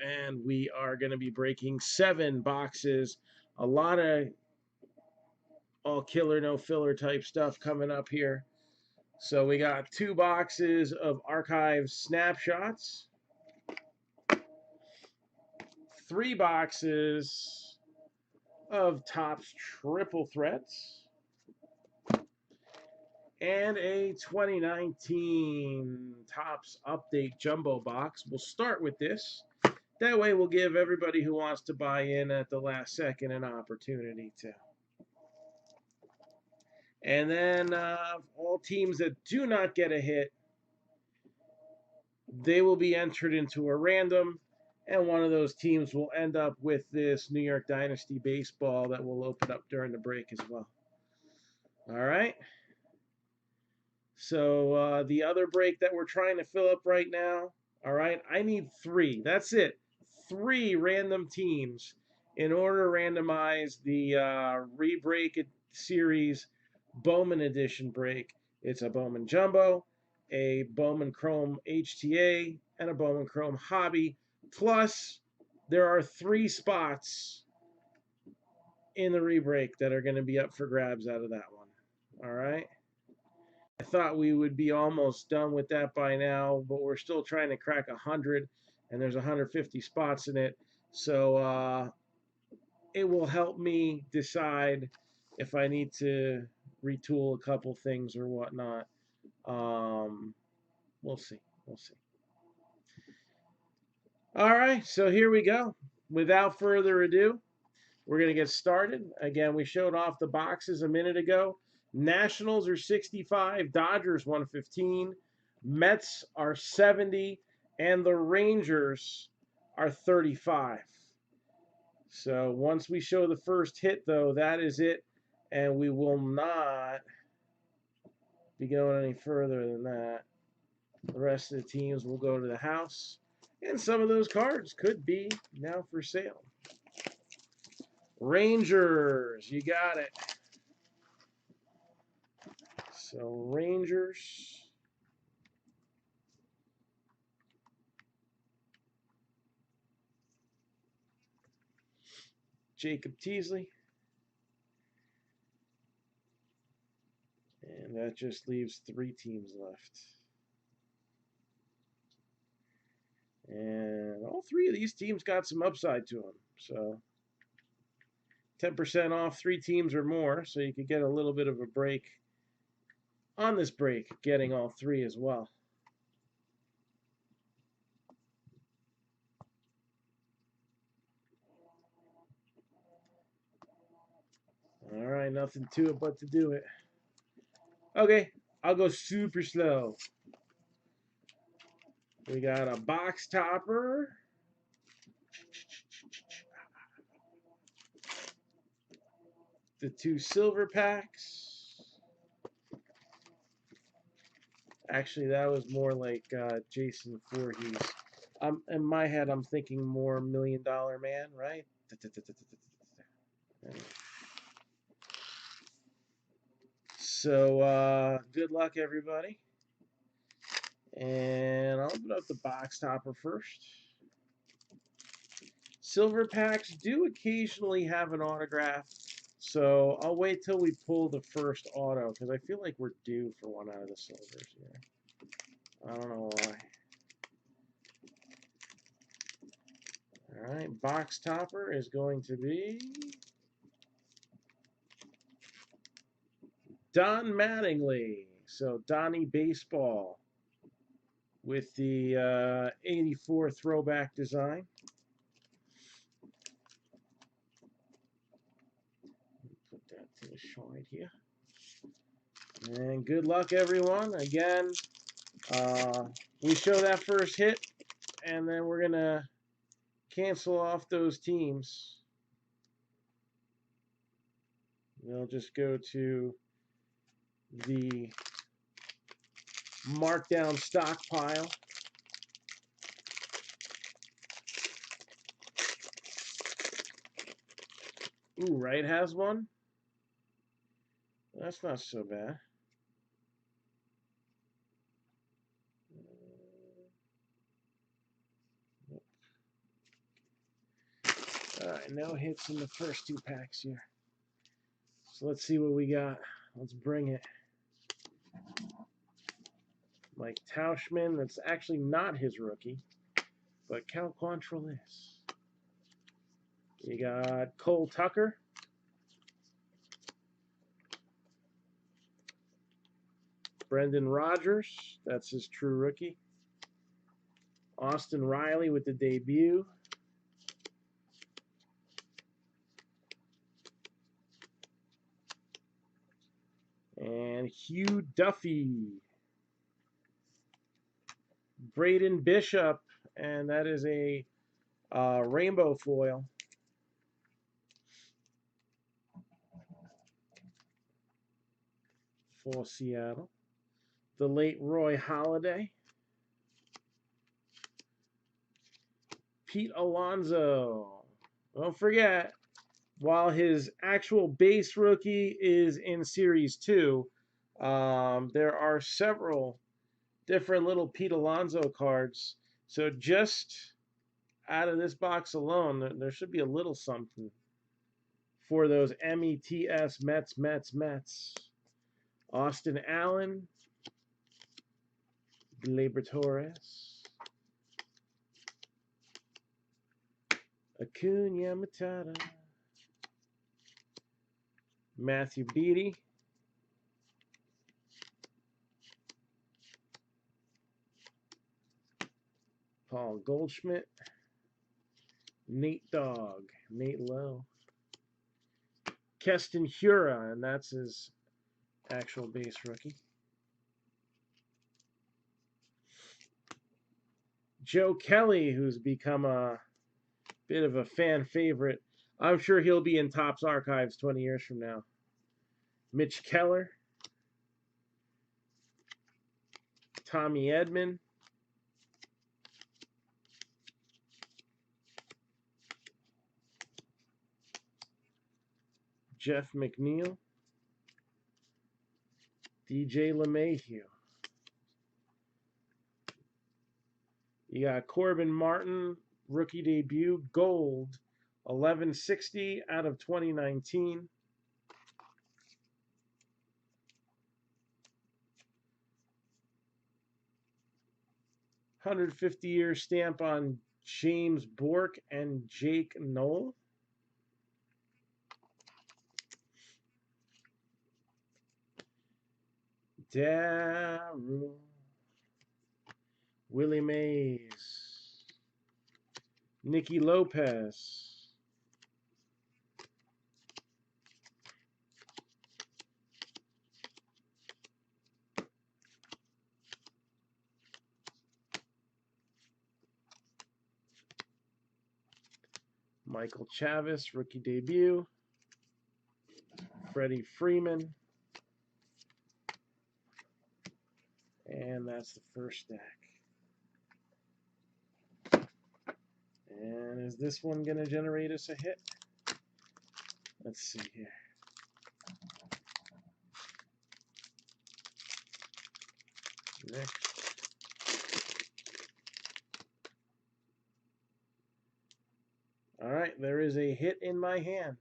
And we are going to be breaking 7 boxes. A lot of all killer, no filler type stuff coming up here. So we got 2 boxes of archive snapshots, 3 boxes of Topps triple threats, and a 2019 Topps Update Jumbo box. We'll start with this. That way we'll give everybody who wants to buy in at the last second an opportunity to. And then all teams that do not get a hit, they will be entered into a random, and one of those teams will end up with this New York Dynasty baseball that will open up during the break as well. All right. So the other break that we're trying to fill up right now, all right, I need 3. That's it. 3 random teams in order to randomize the re-break series Bowman edition break. It's a Bowman Jumbo, a Bowman Chrome HTA, and a Bowman Chrome Hobby. Plus, there are 3 spots in the re-break that are going to be up for grabs out of that one. All right. I thought we would be almost done with that by now, but we're still trying to crack 100, and there's 150 spots in it. So it will help me decide if I need to retool a couple things or whatnot. We'll see. We'll see. All right, so here we go. Without further ado, we're going to get started. Again, we showed off the boxes a minute ago. Nationals are 65, Dodgers 115, Mets are 70, and the Rangers are 35. So once we show the first hit, though, that is it, and we will not be going any further than that. The rest of the teams will go to the house, and some of those cards could be now for sale. Rangers, you got it. So Rangers. Jacob Teasley. And that just leaves 3 teams left. And all 3 of these teams got some upside to them. So 10% off 3 teams or more. So you could get a little bit of a break on this break, getting all 3 as well. All right, nothing to it but to do it. Okay, I'll go super slow. We got a box topper. The 2 silver packs. Actually, that was more like Jason Voorhees. In my head, I'm thinking more $1 Million Man, right? So good luck, everybody. And I'll open up the box topper first. Silver packs do occasionally have an autograph, so I'll wait till we pull the first auto, because I feel like we're due for one out of the silvers here. I don't know why. All right, box topper is going to be Don Mattingly. So Donnie Baseball with the 84 throwback design. Put that to the side here. And good luck, everyone. Again, we show that first hit, and then we're going to cancel off those teams. They'll just go to the Marc-Down stockpile. Ooh, Wright has one. That's not so bad. Alright, no hits in the first two packs here. So let's see what we got. Let's bring it. Mike Tauschman, that's actually not his rookie, but Cal Quantrill is. You got Cole Tucker. Brendan Rodgers, that's his true rookie. Austin Riley with the debut. And Hugh Duffy. Braden Bishop, and that is a rainbow foil. For Seattle. The late Roy Halladay. Pete Alonso. Don't forget, while his actual base rookie is in Series 2, there are several different little Pete Alonso cards. So just out of this box alone, there should be a little something for those METS, Mets. Austin Allen. Gleyber Torres. Acuna Matata. Matthew Beattie. Paul Goldschmidt. Nate Dogg. Nate Lowe. Keston Hiura, and that's his actual base rookie. Joe Kelly, who's become a bit of a fan favorite. I'm sure he'll be in Topps archives 20 years from now. Mitch Keller. Tommy Edman. Jeff McNeil. DJ LeMahieu. You got Corbin Martin, rookie debut, gold, 1160 out of 2019. $150-year stamp on James Bourque and Jake Knoll. Daryl. Willie Mays. Nicky Lopez. Michael Chavis, rookie debut. Freddie Freeman. And that's the first stack. And is this one going to generate us a hit? Let's see here. Next. All right, there is a hit in my hand.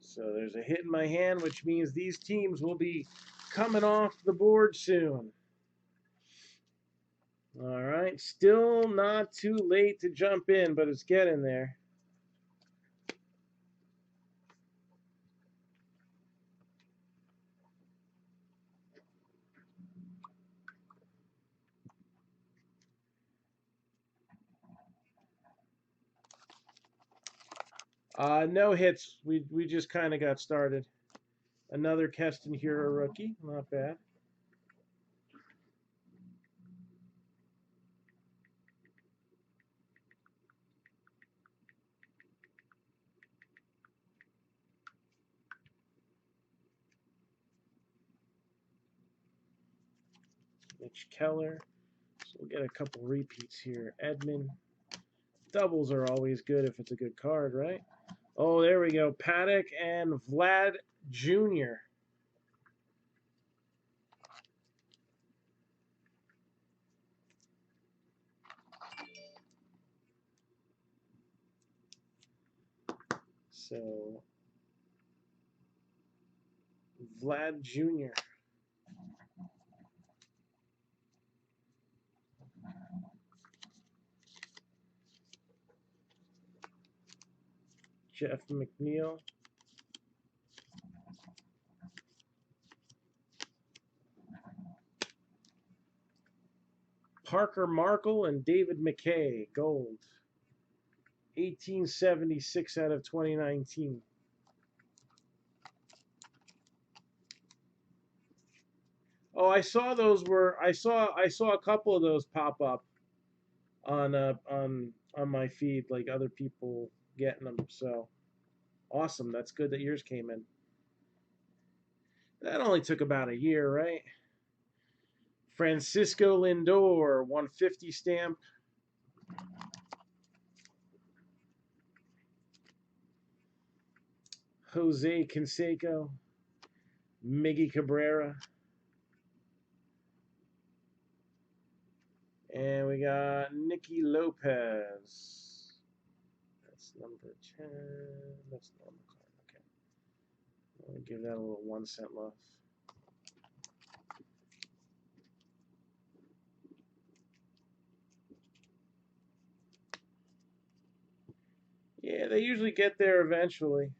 So there's a hit in my hand, which means these teams will be coming off the board soon. All right, still not too late to jump in, but it's getting there. No hits. We just kind of got started. Another Keston Hiura rookie, not bad. Mitch Keller. So we'll get a couple repeats here. Edman, Doubles are always good if it's a good card, right? Oh, there we go. Paddock and Vlad Jr. So, Vlad Jr. Jeff McNeil. Parker Markle and David McKay, gold. 1876 out of 2019. Oh, I saw those were I saw a couple of those pop up on my feed, like other people getting them. So awesome. That's good that yours came in. That only took about a year, right? Francisco Lindor, 150 stamp. Jose Canseco, Miggy Cabrera. And we got Nicky Lopez. That's number 10. That's normal card. Okay. I'm going to give that a little 1 cent love. Yeah, they usually get there eventually.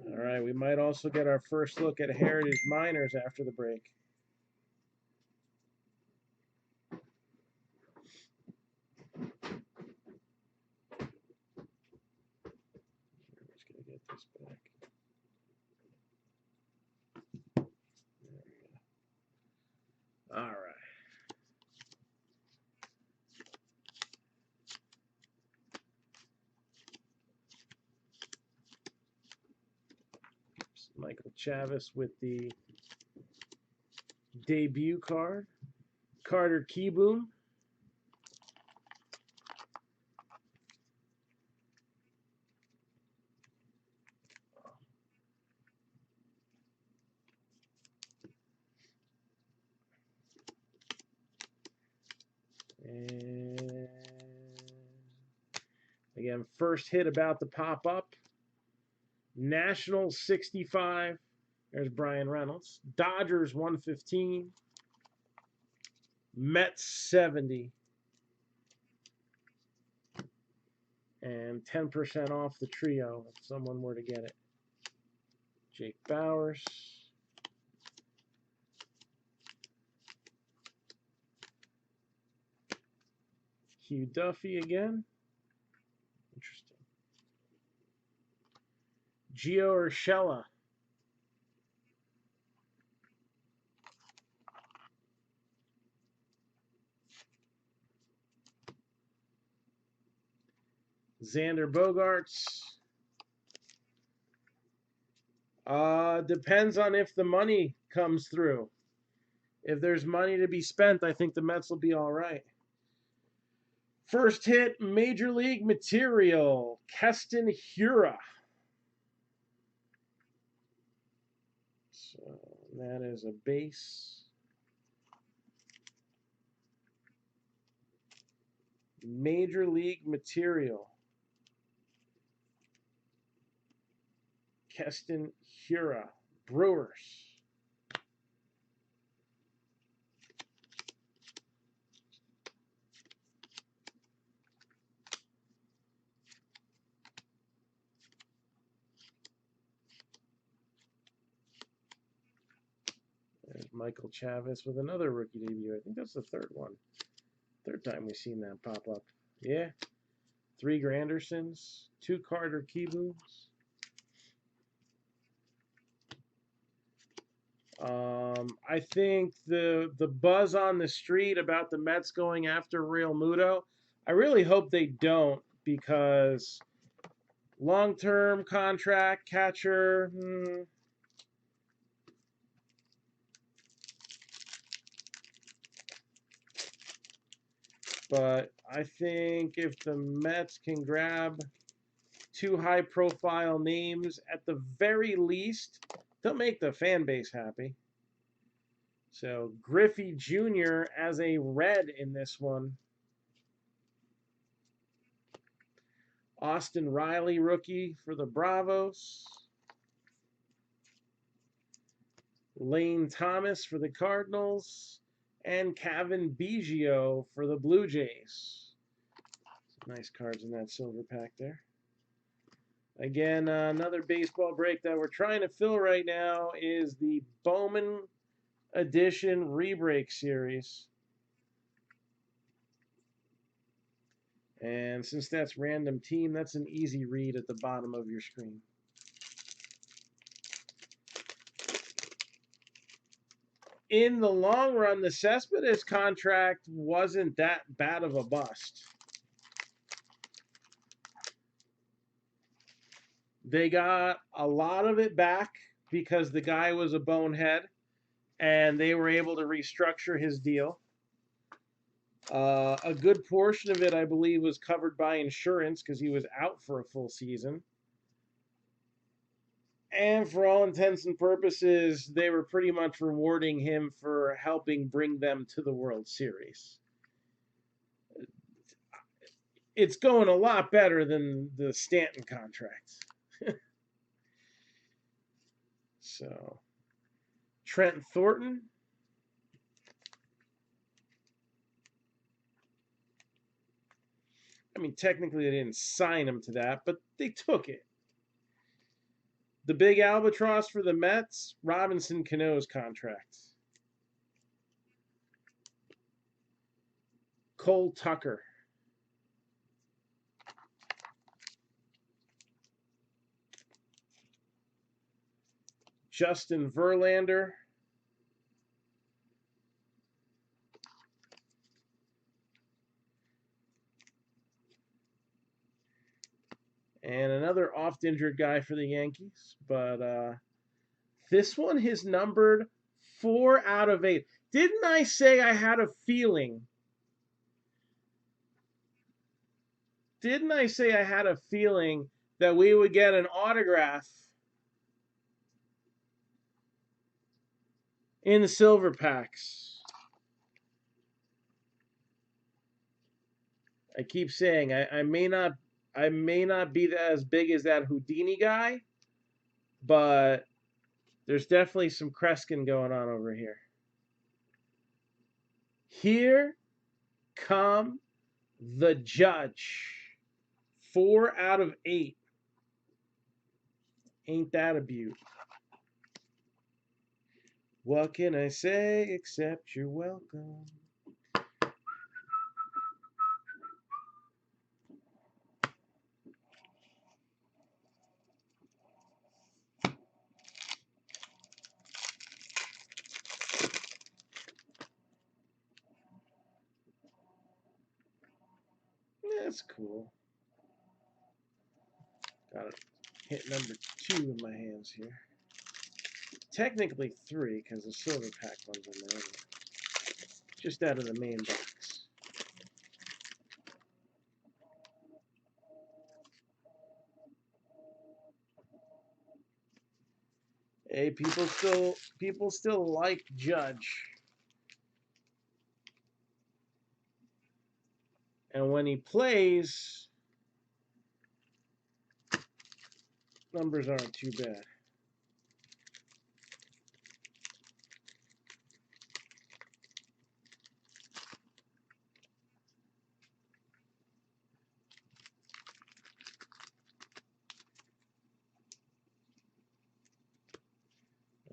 All right, we might also get our first look at Heritage Miners after the break. Just gonna get this back. All right. Michael Chavis with the debut card. Carter Kieboom. And again, first hit about to pop up. Nationals 65. There's Brian Reynolds. Dodgers 115. Mets 70. And 10% off the trio if someone were to get it. Jake Bowers. Hugh Duffy again. Interesting. Gio Urshela. Xander Bogaerts. Depends on if the money comes through. If there's money to be spent, I think the Mets will be all right. First hit, Major League Material, Keston Hiura. So that is a base. Major League Material, Keston Hiura, Brewers. Michael Chavis with another rookie debut. I think that's the third one. Third time we've seen that pop up. Yeah. 3 Grandersons, 2 Carter Kieboos. I think the buzz on the street about the Mets going after Real Muto, I really hope they don't, because long-term contract, catcher, but I think if the Mets can grab 2 high-profile names, at the very least, they'll make the fan base happy. So Griffey Jr. as a red in this one. Austin Riley, rookie for the Bravos. Lane Thomas for the Cardinals. And Kevin Biggio for the Blue Jays. Some nice cards in that silver pack there. Again, another baseball break that we're trying to fill right now is the Bowman Edition Rebreak Series. And since that's random team, that's an easy read at the bottom of your screen. In the long run, the Cespedes contract wasn't that bad of a bust. They got a lot of it back because the guy was a bonehead, and they were able to restructure his deal. A good portion of it, I believe, was covered by insurance because he was out for a full season. And for all intents and purposes, they were pretty much rewarding him for helping bring them to the World Series. It's going a lot better than the Stanton contract. So, Trent Thornton. I mean, technically they didn't sign him to that, but they took it. The big albatross for the Mets, Robinson Cano's contract. Cole Tucker. Justin Verlander. And another oft-injured guy for the Yankees. But this one is numbered 4 out of 8. Didn't I say I had a feeling? Didn't I say I had a feeling that we would get an autograph in the silver packs? I keep saying I may not be as big as that Houdini guy, but there's definitely some Kreskin going on over here. Here come the Judge. 4 out of 8. Ain't that a beaut? What can I say except you're welcome? That's cool. Got it. Hit number 2 in my hands here. Technically 3 because the silver pack one's in there. Just out of the main box. Hey, people still like Judge. And when he plays, numbers aren't too bad.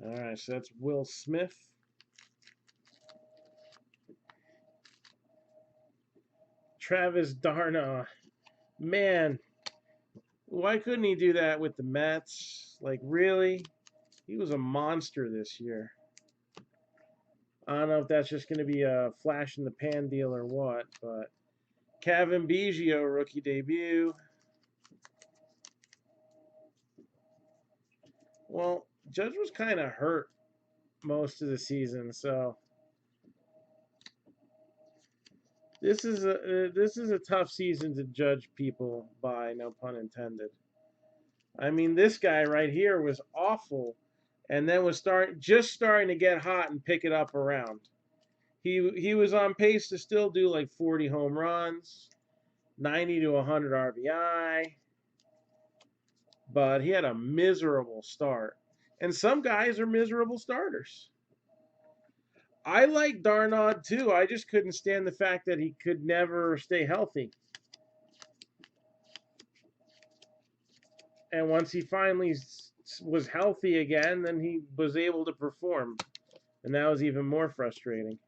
All right, so that's Will Smith. Travis Darno. Man, why couldn't he do that with the Mets? Like, really? He was a monster this year. I don't know if that's just going to be a flash in the pan deal or what, but Kevin Biggio, rookie debut. Well, Judge was kind of hurt most of the season, so this is a tough season to judge people by, no pun intended. I mean, this guy right here was awful, and then was just starting to get hot and pick it up around. He was on pace to still do like 40 home runs, 90 to 100 RBI, but he had a miserable start. And some guys are miserable starters. I like Darnold too. I just couldn't stand the fact that he could never stay healthy. And once he finally was healthy again, then he was able to perform. And that was even more frustrating.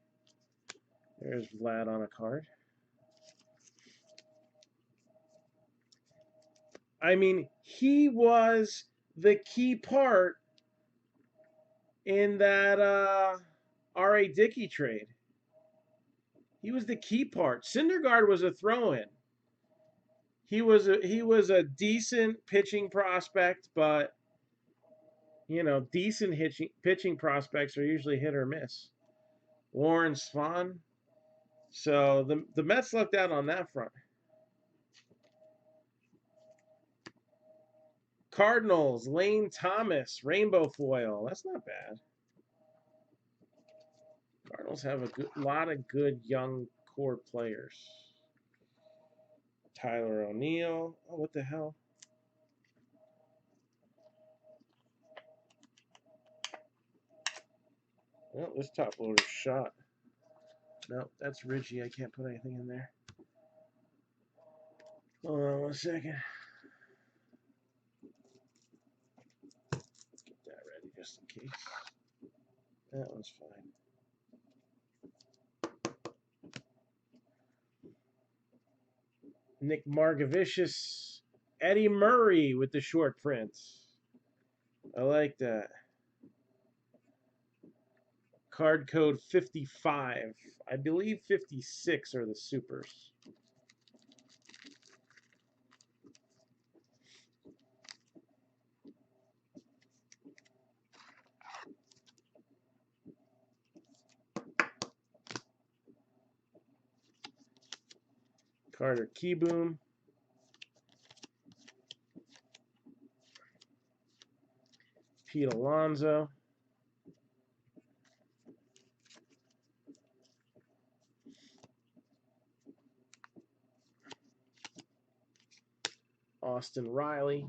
There's Vlad on a card. I mean, he was the key part in that R.A. Dickey trade. He was the key part. Syndergaard was a throw-in. He was a decent pitching prospect, but you know, decent pitching prospects are usually hit or miss. Warren Spahn. So the Mets lucked out on that front. Cardinals, Lane Thomas, rainbow foil. That's not bad. Cardinals have a lot of good young core players. Tyler O'Neill. Oh, what the hell? Well, this top loader's shot. No, that's Richie. I can't put anything in there. Hold on 1 second. Get that ready just in case. That one's fine. Nick Margevicius, Eddie Murray with the short prints. I like that. Card code 55. I believe 56 are the supers. Carter Keyboom. Pete Alonso. Austin Riley.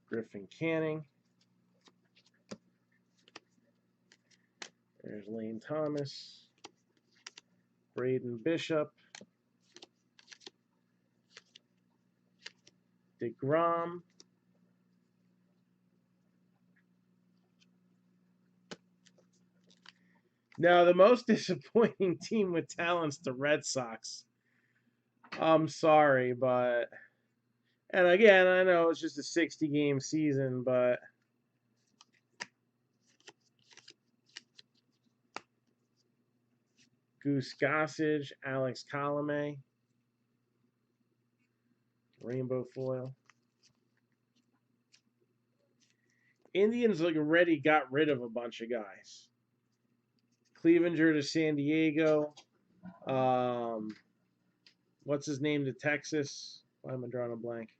Griffin Canning. There's Lane Thomas. Braden Bishop. DeGrom. Now, the most disappointing team with talent's the Red Sox. I'm sorry, but... And again, I know it's just a 60-game season, but... Goose Gossage, Alex Colomé. Rainbow foil. Indians like already got rid of a bunch of guys. Clevenger to San Diego. What's his name to Texas? Why am I drawing a blank?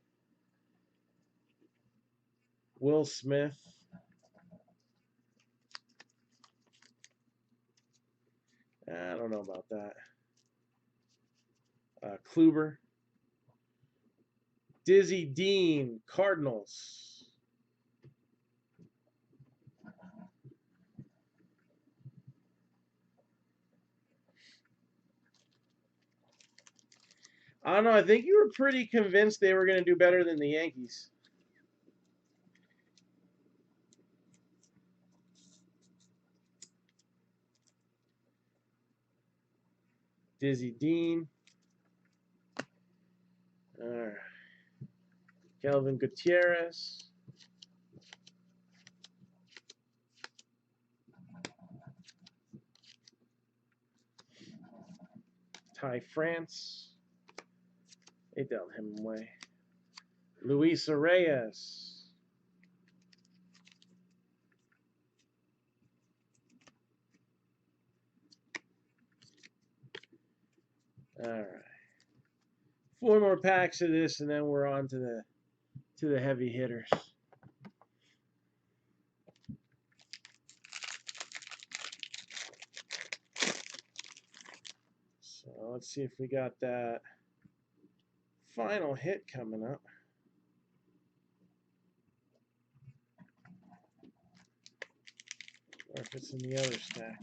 Will Smith. I don't know about that. Kluber. Dizzy Dean, Cardinals. I don't know. I think you were pretty convinced they were going to do better than the Yankees. Dizzy Dean. All right. Kelvin Gutierrez. Ty France. They dealt him away. Luis Reyes. All right. 4 more packs of this, and then we're on to the heavy hitters. So let's see if we got that final hit coming up. Or if it's in the other stack.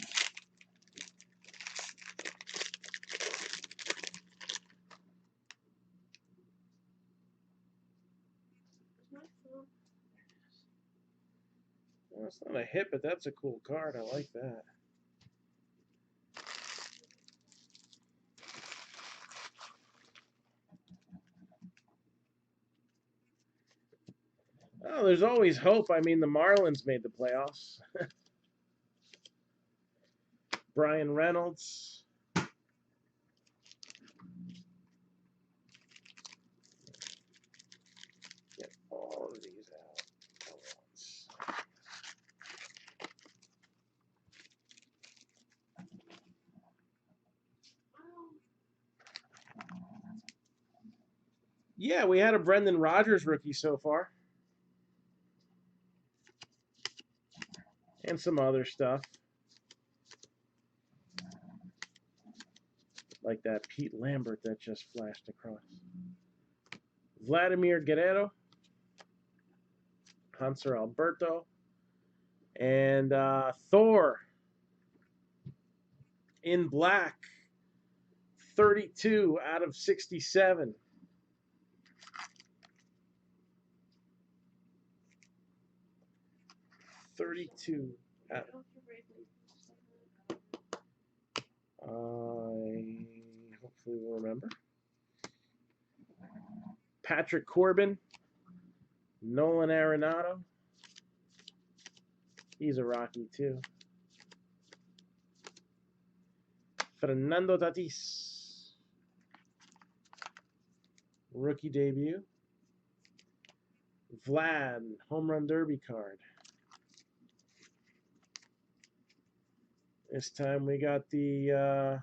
Well, it's not a hit, but that's a cool card. I like that. Oh, there's always hope. I mean, the Marlins made the playoffs. Brian Reynolds. Get all of these out at once. Yeah, we had a Brendan Rodgers rookie so far. And some other stuff. Like that Pete Lambert that just flashed across. Vladimir Guerrero. Hanser Alberto. And Thor in black. 32 out of 67. I hopefully will remember. Patrick Corbin, Nolan Arenado. He's a Rocky too. Fernando Tatis, rookie debut. Vlad, home run derby card. This time we got the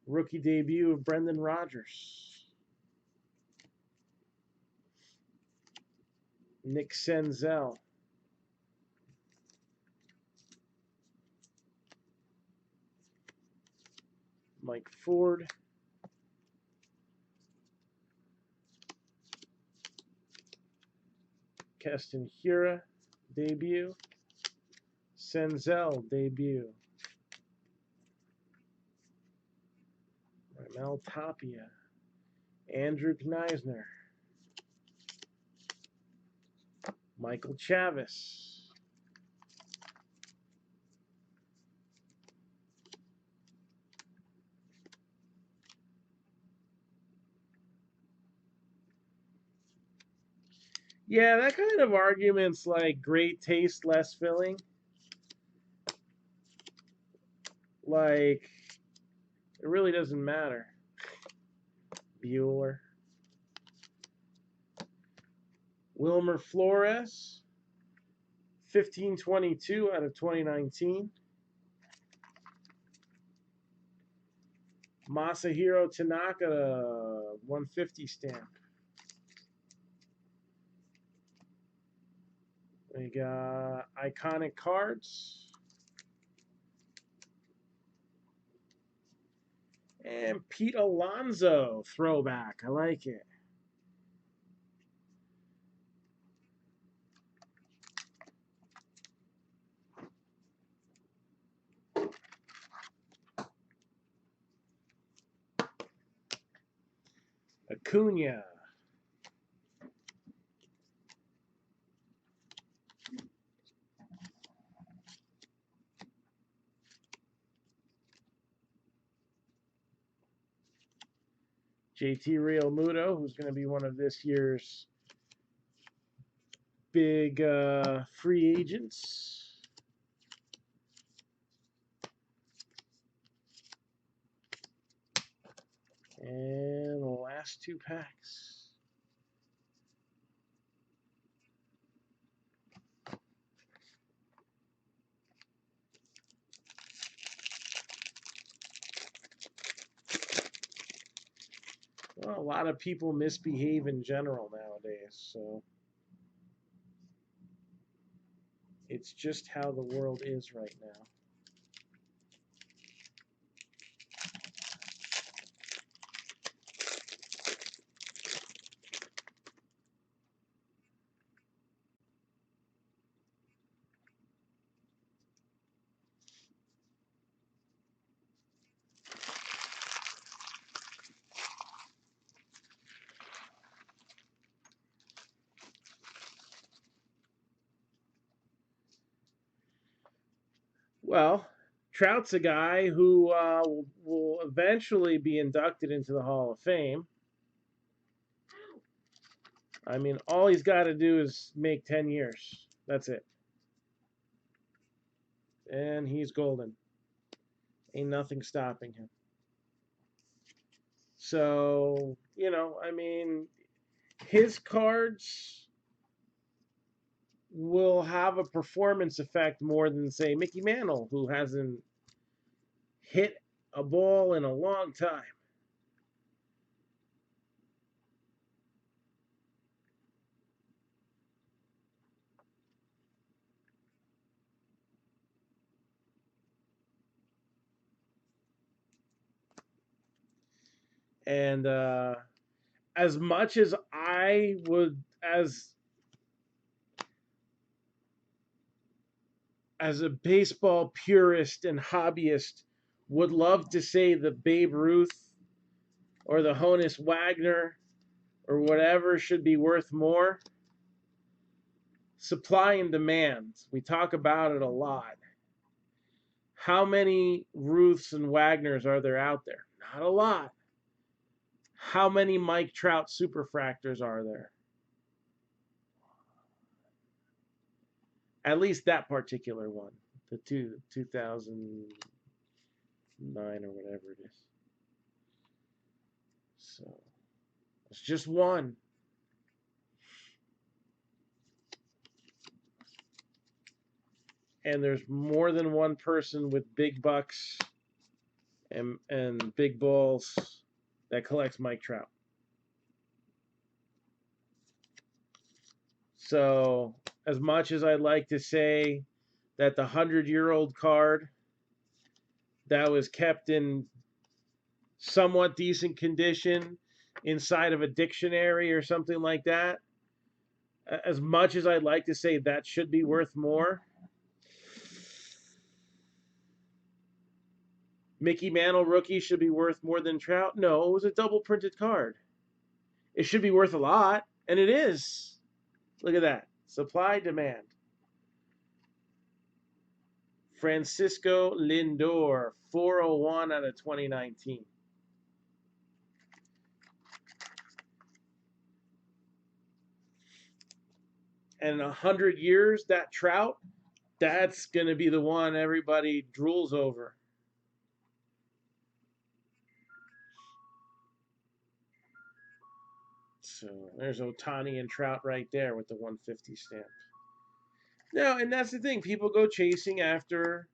rookie debut of Brendan Rodgers. Nick Senzel. Mike Ford. Keston Hiura, debut. Senzel, debut. Mel Tapia. Andrew Kneisner. Michael Chavis. Yeah, that kind of argument's like great taste, less filling. Like, it really doesn't matter. Bueller. Wilmer Flores. 1522 out of 2019. Masahiro Tanaka, 150 stamp. We got iconic cards. And Pete Alonso, throwback. I like it. Acuna. JT Realmuto, who's going to be one of this year's big free agents. And the last two packs. Well, a lot of people misbehave in general nowadays, so it's just how the world is right now. Well, Trout's a guy who will eventually be inducted into the Hall of Fame. I mean, all he's got to do is make 10 years. That's it. And he's golden. Ain't nothing stopping him. So, you know, I mean, his cards will have a performance effect more than, say, Mickey Mantle, who hasn't hit a ball in a long time. And as much as I would, as a baseball purist and hobbyist, would love to say the Babe Ruth or the Honus Wagner or whatever should be worth more. Supply and demand. We talk about it a lot. How many Ruths and Wagners are there out there? Not a lot. How many Mike Trout superfractors are there? At least that particular one. The 2009 or whatever it is. So it's just one. And there's more than one person with big bucks and big balls that collects Mike Trout. So as much as I'd like to say that the 100-year-old card that was kept in somewhat decent condition inside of a dictionary or something like that, as much as I'd like to say that should be worth more, Mickey Mantle rookie should be worth more than Trout? No, it was a double printed card. It should be worth a lot, and it is. Look at that. Supply, demand. Francisco Lindor, 401 out of 2019. And in 100 years, that Trout, that's going to be the one everybody drools over. So there's Ohtani and Trout right there with the 150 stamp. No, and that's the thing. People go chasing after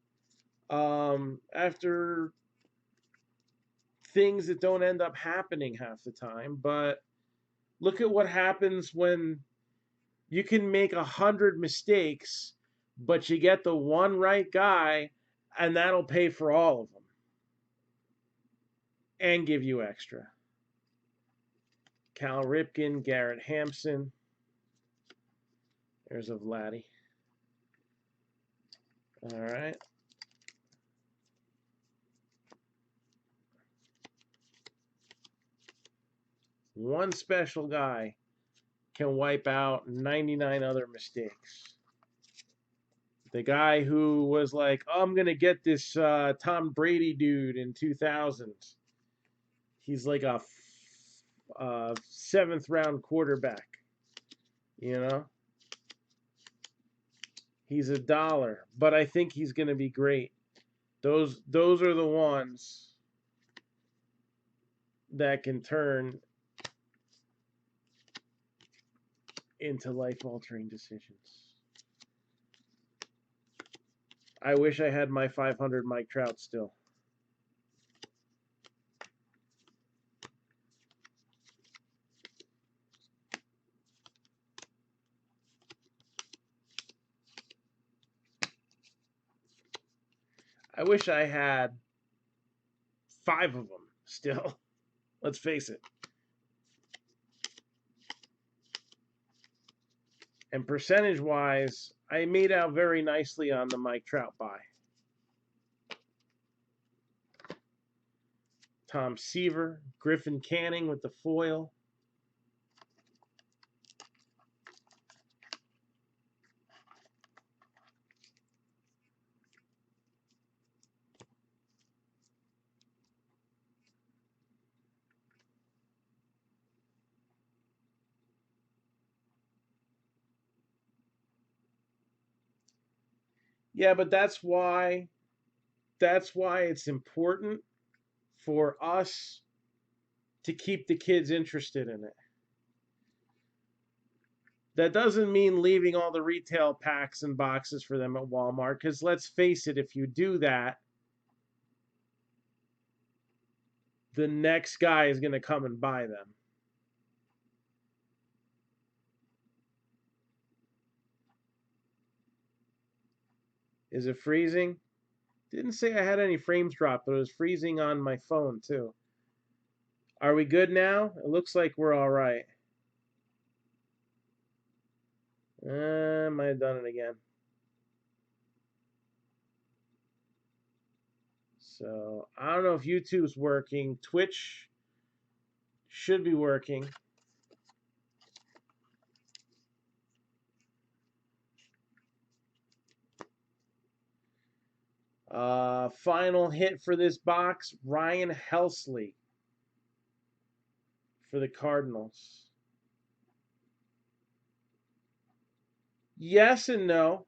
things that don't end up happening half the time. But look at what happens when you can make 100 mistakes, but you get the one right guy, and that'll pay for all of them and give you extra. Cal Ripken, Garrett Hampson. There's a Vladdy. All right. One special guy can wipe out 99 other mistakes. The guy who was like, oh, I'm going to get this Tom Brady dude in 2000. He's like a seventh round quarterback. You know? He's $1, but I think he's going to be great. Those are the ones that can turn into life-altering decisions. I wish I had my 500 Mike Trout still. I wish I had 5 of them still. Let's face it. And percentage-wise, I made out very nicely on the Mike Trout buy. Tom Seaver, Griffin Canning with the foil. Yeah, but that's why it's important for us to keep the kids interested in it. That doesn't mean leaving all the retail packs and boxes for them at Walmart, because let's face it, if you do that, the next guy is going to come and buy them. Is it freezing? Didn't say I had any frames dropped, but it was freezing on my phone too. Are we good now? It looks like we're all right. Might have done it again. So I don't know if YouTube's working. Twitch should be working. Final hit for this box, Ryan Helsley for the Cardinals. Yes and no.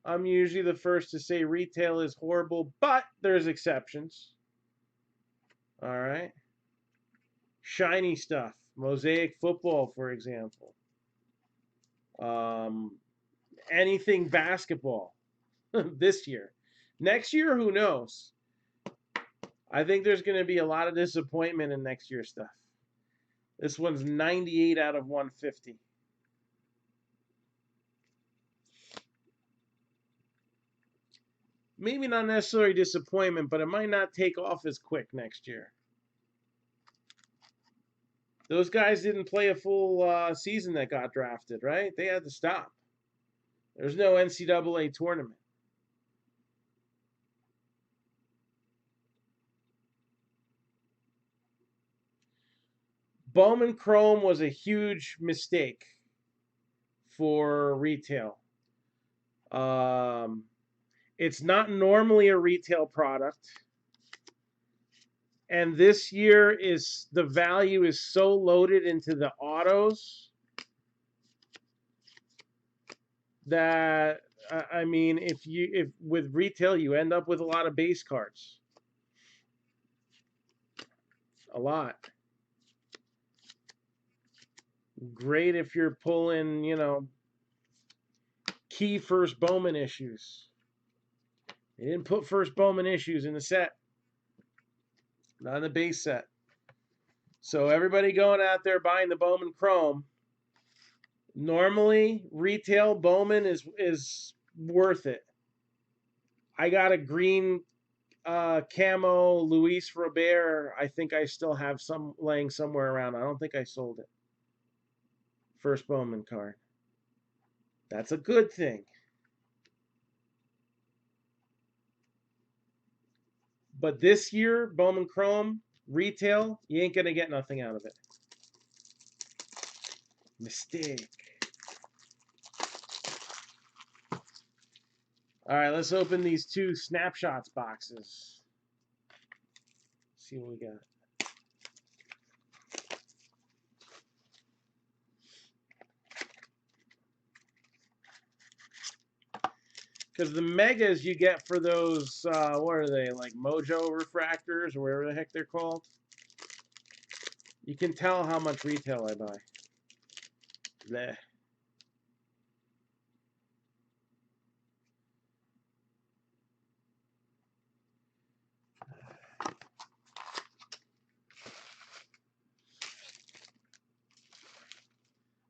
I'm usually the first to say retail is horrible, but there's exceptions. All right. Shiny stuff. Mosaic football, for example. Anything basketball this year. Next year, who knows? I think there's going to be a lot of disappointment in next year's stuff. This one's 98 out of 150. Maybe not necessarily disappointment, but it might not take off as quick next year. Those guys didn't play a full season that got drafted, right? They had to stop. There's no NCAA tournament. Bowman Chrome was a huge mistake for retail. It's not normally a retail product. And this year is the value is so loaded into the autos that I mean, if with retail you end up with a lot of base cards. A lot. Great if you're pulling, you know, key first Bowman issues. They didn't put first Bowman issues in the set. Not in the base set. So everybody going out there buying the Bowman Chrome, normally retail Bowman is worth it. I got a green camo Luis Robert. I think I still have some laying somewhere around. I don't think I sold it. First Bowman card. That's a good thing. But this year, Bowman Chrome, retail, you ain't going to get nothing out of it. Mistake. All right, let's open these two snapshots boxes. See what we got. Because the megas you get for those, what are they, like Mojo refractors or whatever the heck they're called? You can tell how much retail I buy. Bleh.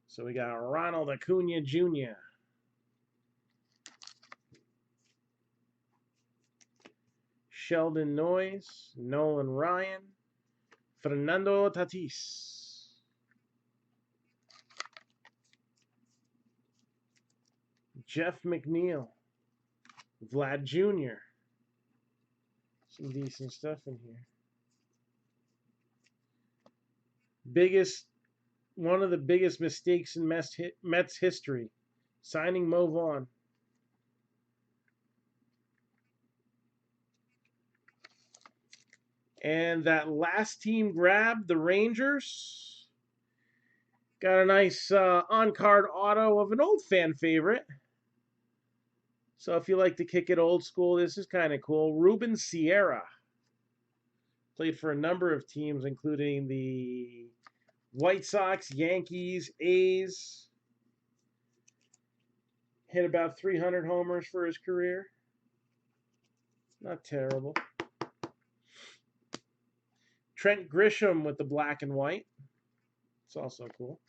So we got Ronald Acuna Jr. Sheldon Noyes, Nolan Ryan, Fernando Tatis. Jeff McNeil, Vlad Jr. Some decent stuff in here. One of the biggest mistakes in Mets history, signing Mo Vaughn. And that last team grab, the Rangers, got a nice on-card auto of an old fan favorite. So if you like to kick it old school, this is kind of cool. Ruben Sierra. Played for a number of teams, including the White Sox, Yankees, A's. Hit about 300 homers for his career. Not terrible. Trent Grisham with the black and white. It's also cool.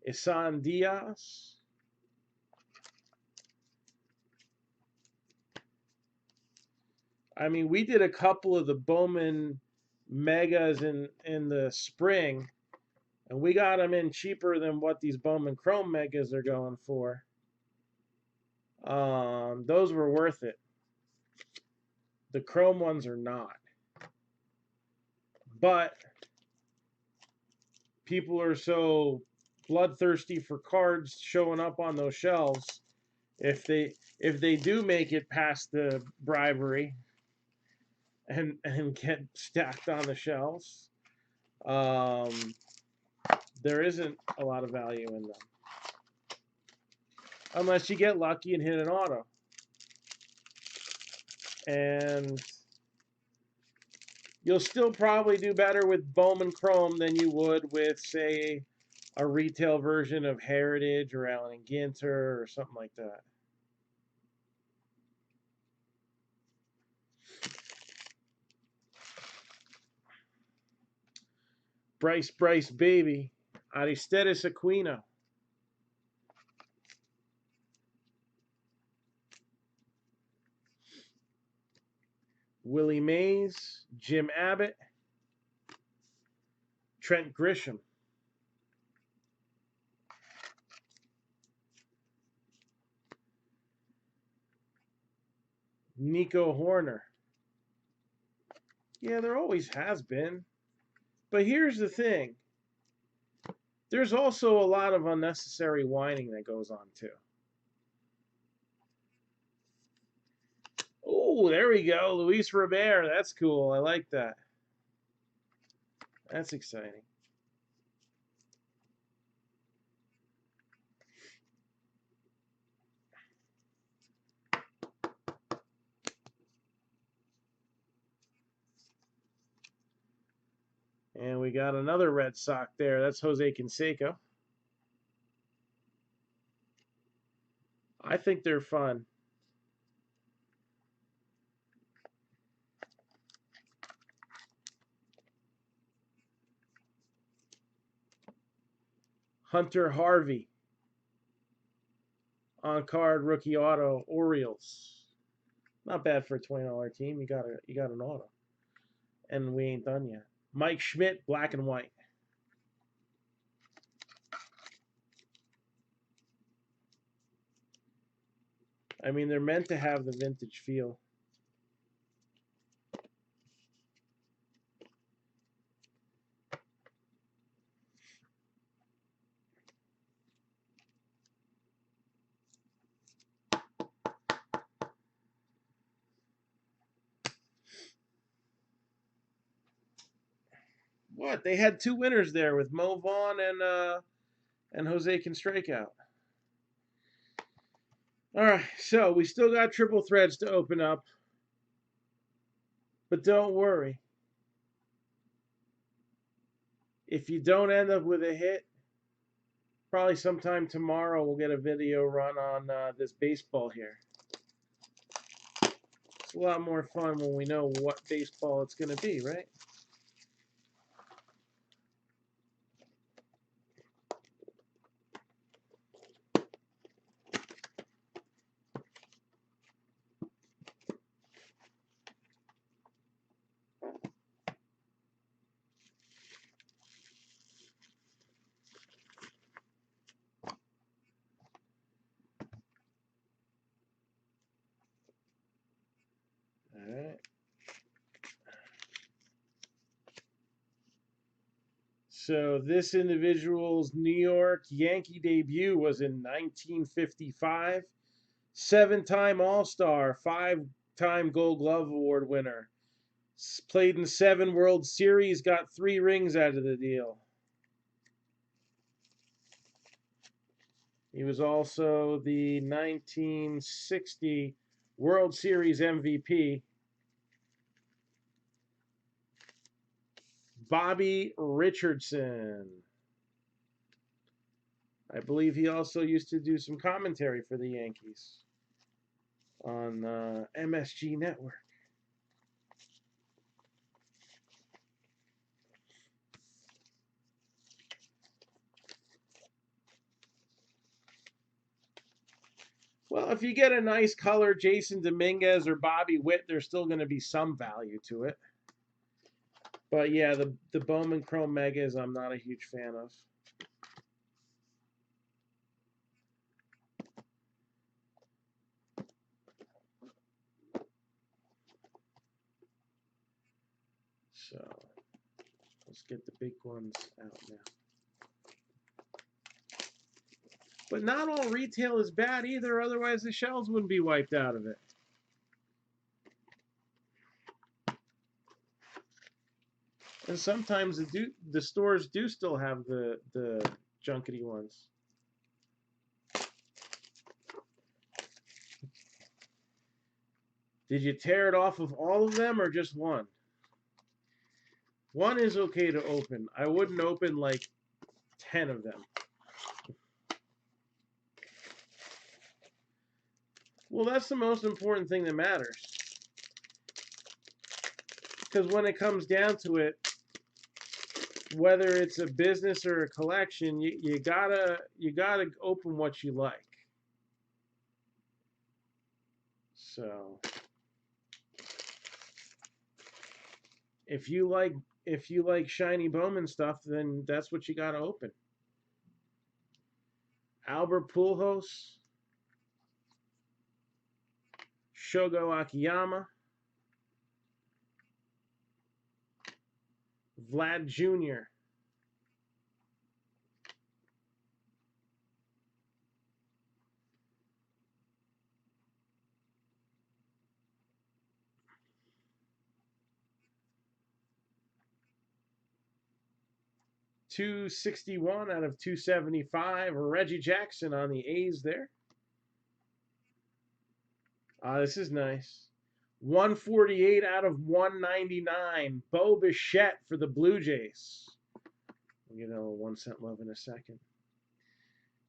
Isan Diaz. I mean, we did a couple of the Bowman Megas in the spring, and we got them in cheaper than what these Bowman Chrome Megas are going for. Those were worth it. The Chrome ones are not. But people are so bloodthirsty for cards showing up on those shelves. If they do make it past the bribery and get stacked on the shelves, there isn't a lot of value in them. Unless you get lucky and hit an auto. And you'll still probably do better with Bowman Chrome than you would with, say, a retail version of Heritage or Allen and Ginter or something like that. Bryce baby, Aristides Aquino. Willie Mays, Jim Abbott, Trent Grisham. Nico Horner. Yeah, there always has been. But here's the thing. There's also a lot of unnecessary whining that goes on, too. Oh, there we go. Luis Robert. That's cool. I like that. That's exciting. And we got another Red Sox there. That's Jose Canseco. I think they're fun. Hunter Harvey. On-card rookie auto, Orioles. Not bad for a $20 team. You got an auto. And we ain't done yet. Mike Schmidt, black and white. I mean, they're meant to have the vintage feel. What? They had 2 winners there with Mo Vaughn and Jose Can Strike Out. All right, so we still got triple threads to open up. But don't worry. If you don't end up with a hit, probably sometime tomorrow we'll get a video run on this baseball here. It's a lot more fun when we know what baseball it's going to be, right? All right. So this individual's New York Yankee debut was in 1955. 7-time All-Star, 5-time Gold Glove Award winner. Played in 7 World Series, got 3 rings out of the deal. He was also the 1960 World Series MVP. Bobby Richardson. I believe he also used to do some commentary for the Yankees on MSG Network. Well, if you get a nice color Jason Dominguez or Bobby Witt, there's still going to be some value to it. But yeah, the Bowman Chrome Megas, I'm not a huge fan of. So let's get the big ones out now. But not all retail is bad either, otherwise the shelves wouldn't be wiped out of it. And sometimes the stores do still have the junkety ones. Did you tear it off of all of them or just one? One is okay to open. I wouldn't open like 10 of them. Well, that's the most important thing that matters. Because when it comes down to it, whether it's a business or a collection, you gotta open what you like. So if you like shiny Bowman stuff, then that's what you gotta open. Albert Pujols, Shogo Akiyama, Vlad Jr., .261 out of 275. Reggie Jackson on the A's there. This is nice. 148 out of 199. Bo Bichette for the Blue Jays. We'll get a little 1 cent love in a second.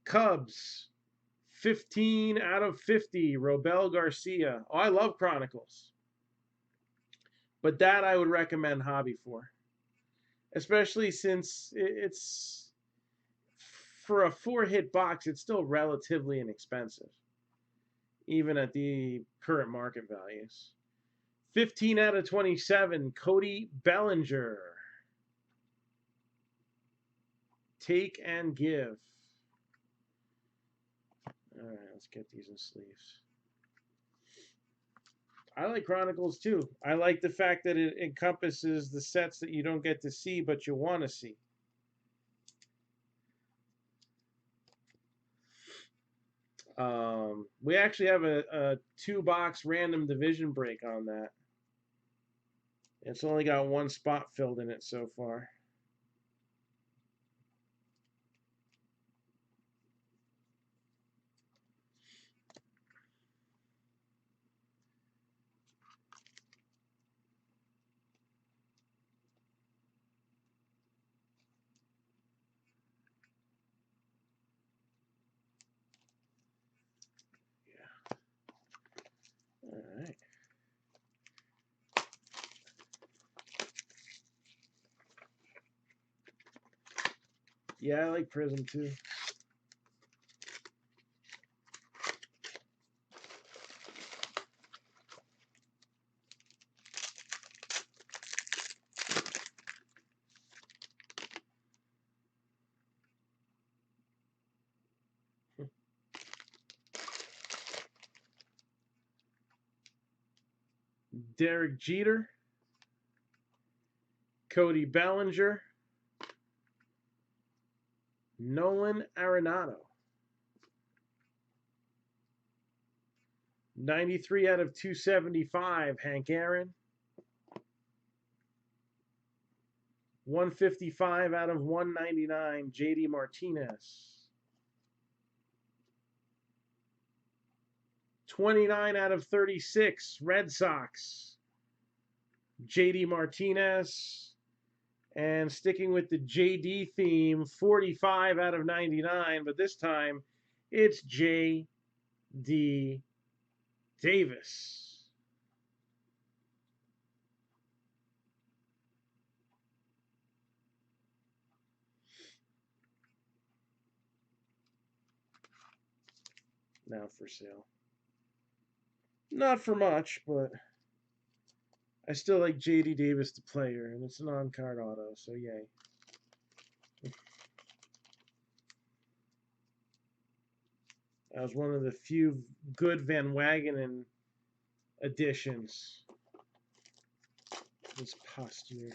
Cubs. 15 out of 50. Robel Garcia. Oh, I love Chronicles. But that I would recommend Hobby for. Especially since it's, for a 4-hit box, it's still relatively inexpensive, even at the current market values. 15 out of 27, Cody Bellinger. Take and give. All right, let's get these in sleeves. I like Chronicles too. I like the fact that it encompasses the sets that you don't get to see, but you want to see. We actually have a 2-box random division break on that. It's only got 1 spot filled in it so far. Yeah, I like Prism too. Derek Jeter, Cody Bellinger, Nolan Arenado. 93 out of 275, Hank Aaron. 155 out of 199, JD Martinez. 29 out of 36, Red Sox, JD Martinez. And sticking with the JD theme, 45 out of 99, but this time it's J.D. Davis. Now for sale. Not for much, but I still like J.D. Davis, the player, and it's an on-card auto, so yay. That was one of the few good Van Wagenen additions this past year.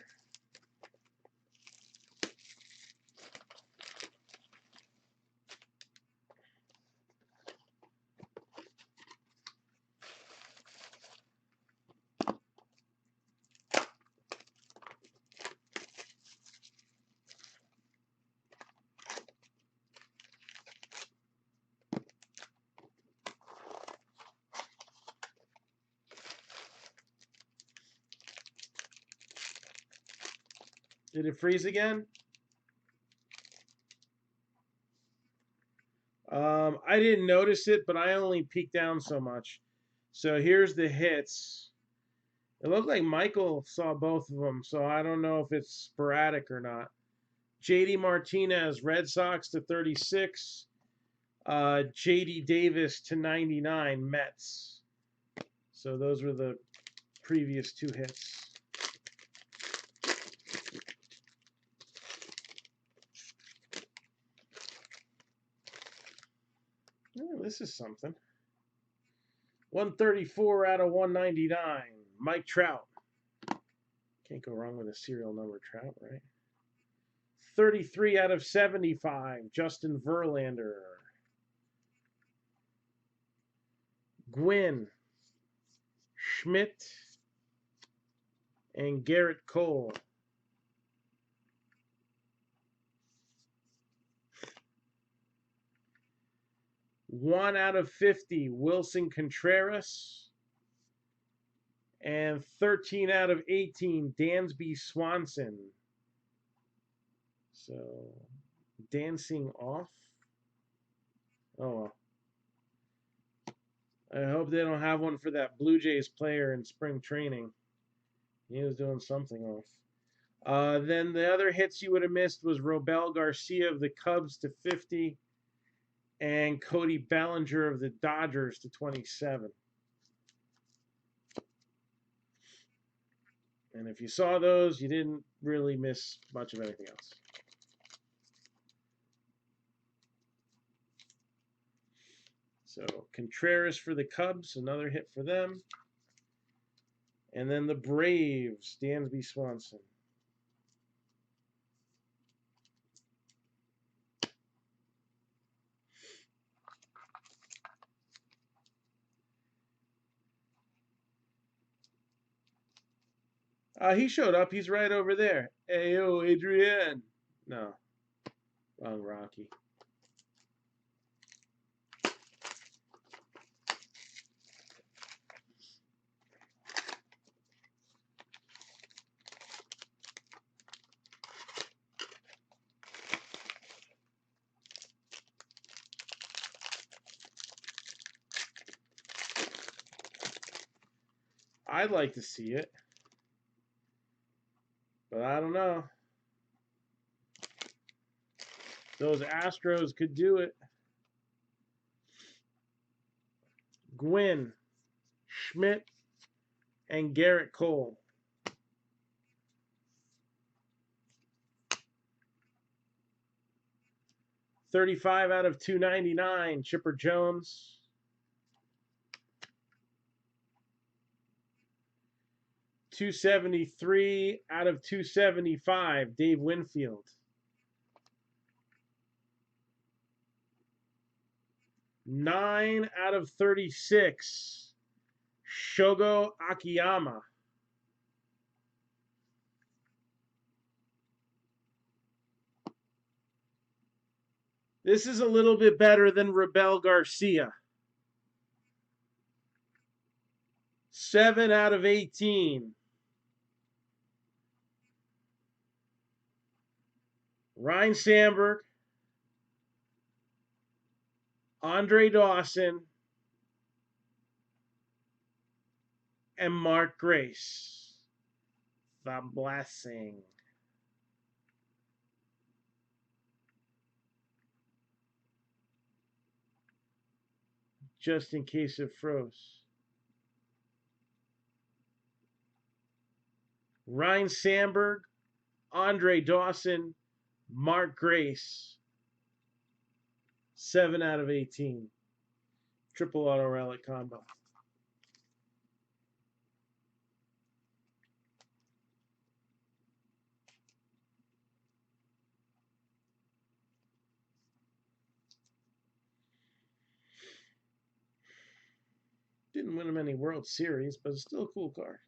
Did it freeze again? I didn't notice it, but I only peeked down so much. So here's the hits. It looked like Michael saw both of them, so I don't know if it's sporadic or not. JD Martinez, Red Sox to 36. JD Davis to 99, Mets. So those were the previous two hits. Oh, this is something. 134 out of 199, Mike Trout. Can't go wrong with a serial number Trout, right? 33 out of 75, Justin Verlander. Gwynn, Schmidt, and Garrett Cole. One out of 50, Wilson Contreras. And 13 out of 18, Dansby Swanson. So, dancing off. Oh, well. I hope they don't have one for that Blue Jays player in spring training. He was doing something off. Then the other hits you would have missed was Robel Garcia of the Cubs to 50 and Cody Bellinger of the Dodgers to 27. And if you saw those, you didn't really miss much of anything else. So Contreras for the Cubs, another hit for them. And then the Braves, Dansby Swanson. He showed up. He's right over there. Hey, yo, Adrian. No. Wrong Rocky. I'd like to see it. But I don't know. Those Astros could do it. Gwynn, Schmidt, and Garrett Cole. $35 out of $299, Chipper Jones. $273 out of $275, Dave Winfield. $9 out of $36, Shogo Akiyama. This is a little bit better than Rebel Garcia. 7 out of 18. Ryan Sandberg, Andre Dawson, and Mark Grace. The blessing. Just in case it froze. Ryan Sandberg, Andre Dawson, Mark Grace. 7 out of 18. Triple auto relic combo. Didn't win him any World Series, but it's still a cool card.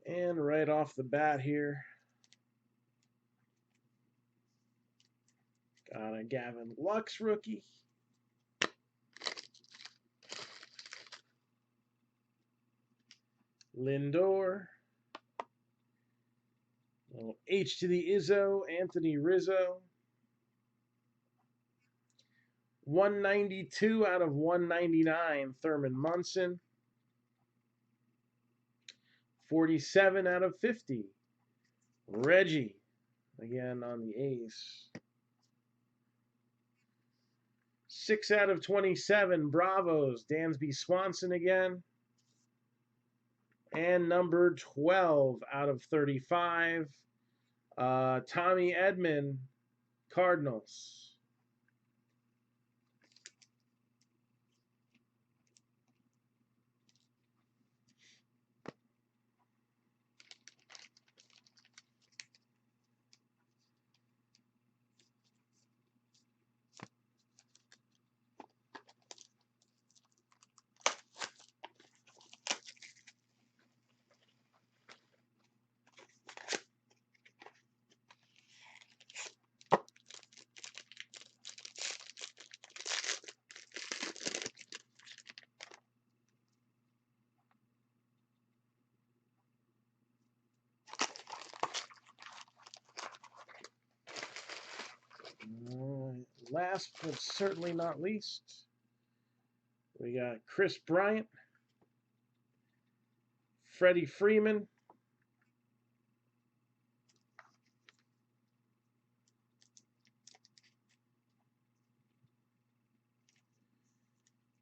And right off the bat here, got a Gavin Lux rookie. Lindor. Little H to the Izzo, Anthony Rizzo. 192 out of 199, Thurman Munson. 47 out of 50, Reggie, again on the ace. 6 out of 27, Bravos, Dansby Swanson again. And number 12 out of 35, Tommy Edman, Cardinals. Last but certainly not least, we got Chris Bryant, Freddie Freeman,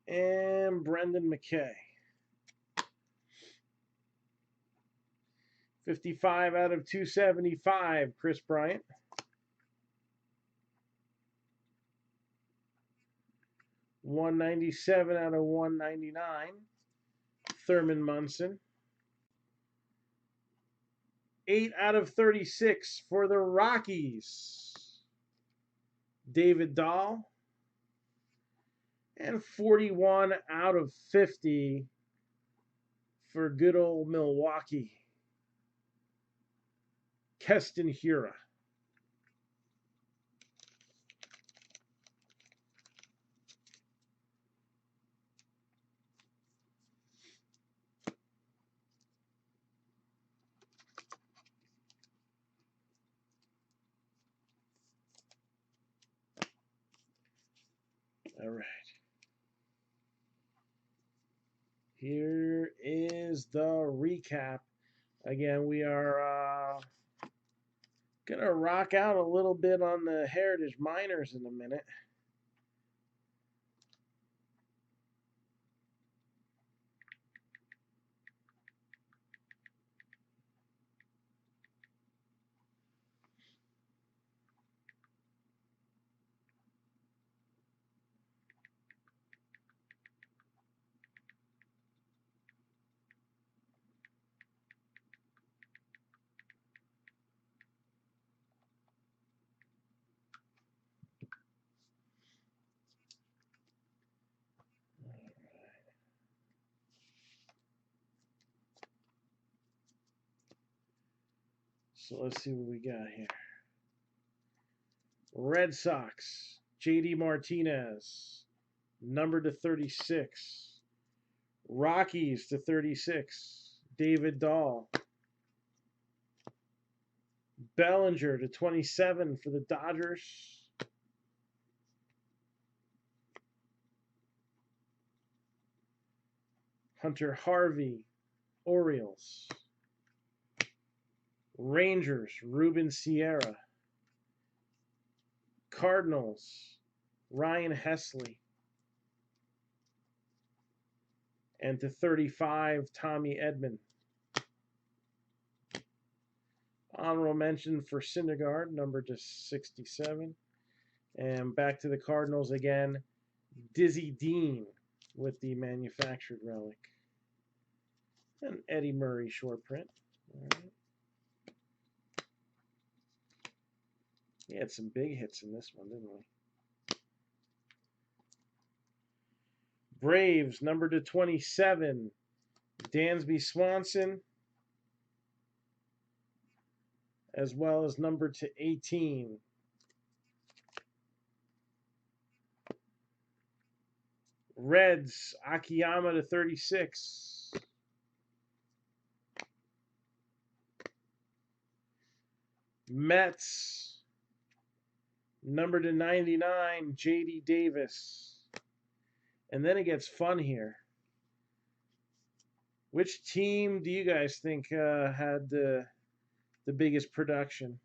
and Brendan McKay. 55 out of 275, Chris Bryant. $197 out of 199, Thurman Munson. 8 out of 36 for the Rockies, David Dahl. And 41 out of 50 for good old Milwaukee, Keston Hiura. All right. Here is the recap. Again, we are going to rock out a little bit on the Heritage Minors in a minute. So let's see what we got here. Red Sox, JD Martinez, number to 36. Rockies to 36, David Dahl. Bellinger to 27 for the Dodgers. Hunter Harvey, Orioles. Rangers, Ruben Sierra. Cardinals, Ryan Hesley. And to 35, Tommy Edman. Honorable mention for Syndergaard, number to 67. And back to the Cardinals again, Dizzy Dean with the manufactured relic. And Eddie Murray short print. All right. He had some big hits in this one, didn't we? Braves, number to 27, Dansby Swanson, as well as number to 18. Reds, Akiyama to 36. Mets, number to 99, J.D. Davis. And then it gets fun here. Which team do you guys think had the biggest production?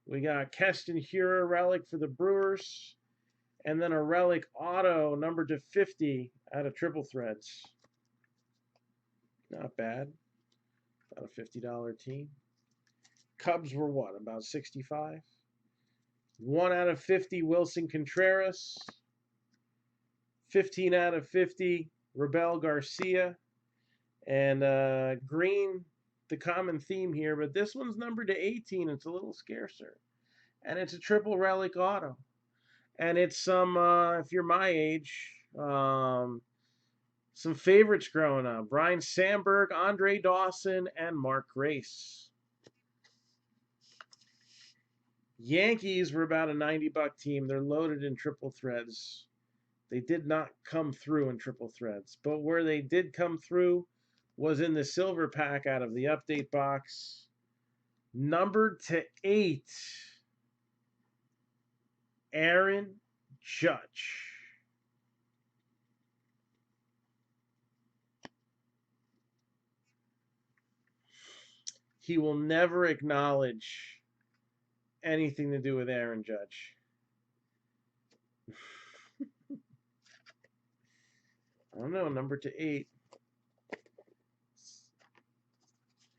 We got Keston Hiura relic for the Brewers, and then a relic auto number to 50 out of Triple Threads. Not bad. About a $50 team. Cubs were what, about 65? 1 out of 50, Wilson Contreras. 15 out of 50, Rabel Garcia. And green, the common theme here, but this one's numbered to 18. It's a little scarcer. And it's a triple relic auto. And it's some, if you're my age, some favorites growing up. Brian Sandberg, Andre Dawson, and Mark Grace. Yankees were about a $90 team. They're loaded in triple threads. They did not come through in triple threads. But where they did come through was in the silver pack out of the update box. Numbered to 8, Aaron Judge. He will never acknowledge anything to do with Aaron Judge. I don't know, number to 8.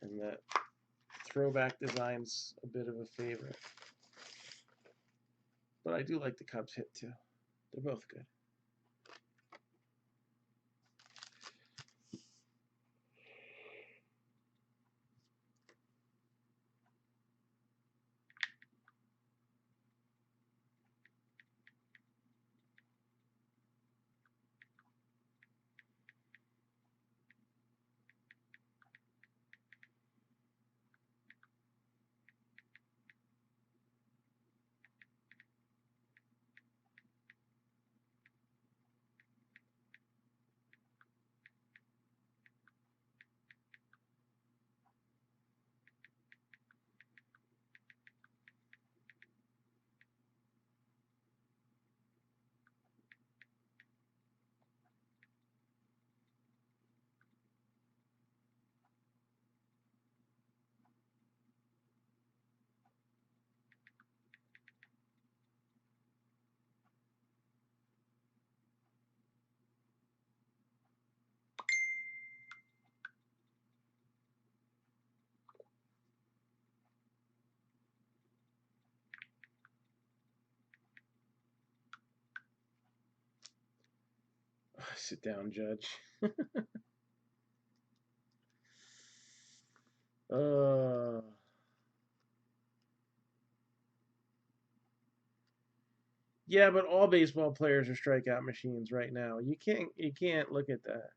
And that throwback design's a bit of a favorite. But I do like the Cubs hit too. They're both good. Sit down, Judge. uh, yeah, but all baseball players are strikeout machines right now. You can't look at that.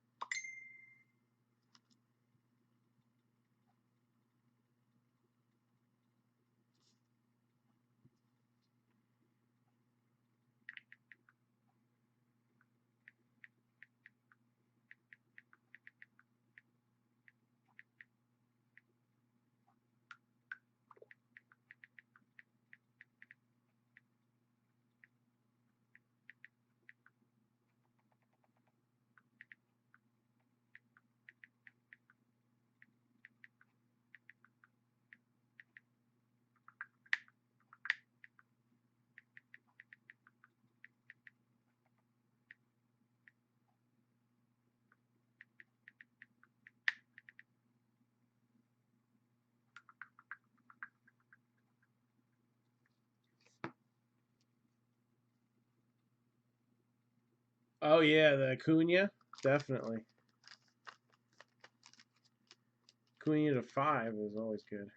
Oh yeah, the Acuna, definitely. Acuna to 5 is always good.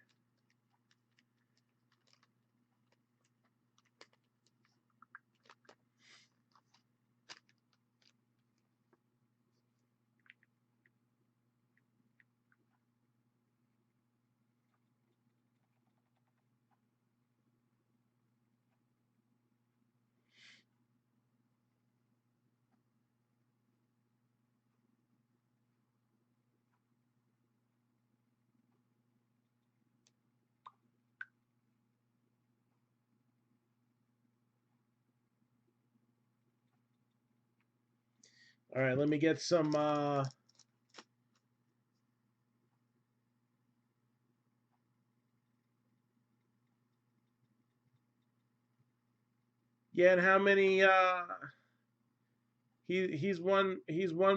All right, let me get some. Yeah, and how many? He's won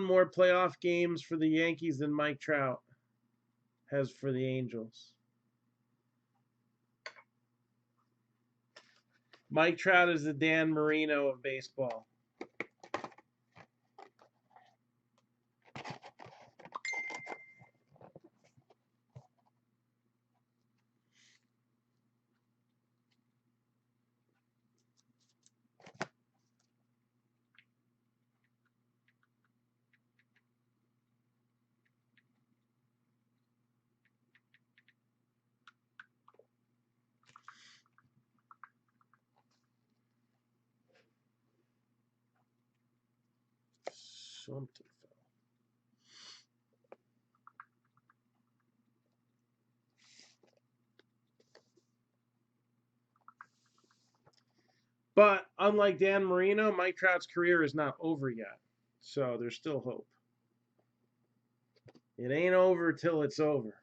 more playoff games for the Yankees than Mike Trout has for the Angels. Mike Trout is the Dan Marino of baseball. Something fell. But unlike Dan Marino, Mike Trout's career is not over yet. So there's still hope. It ain't over till it's over.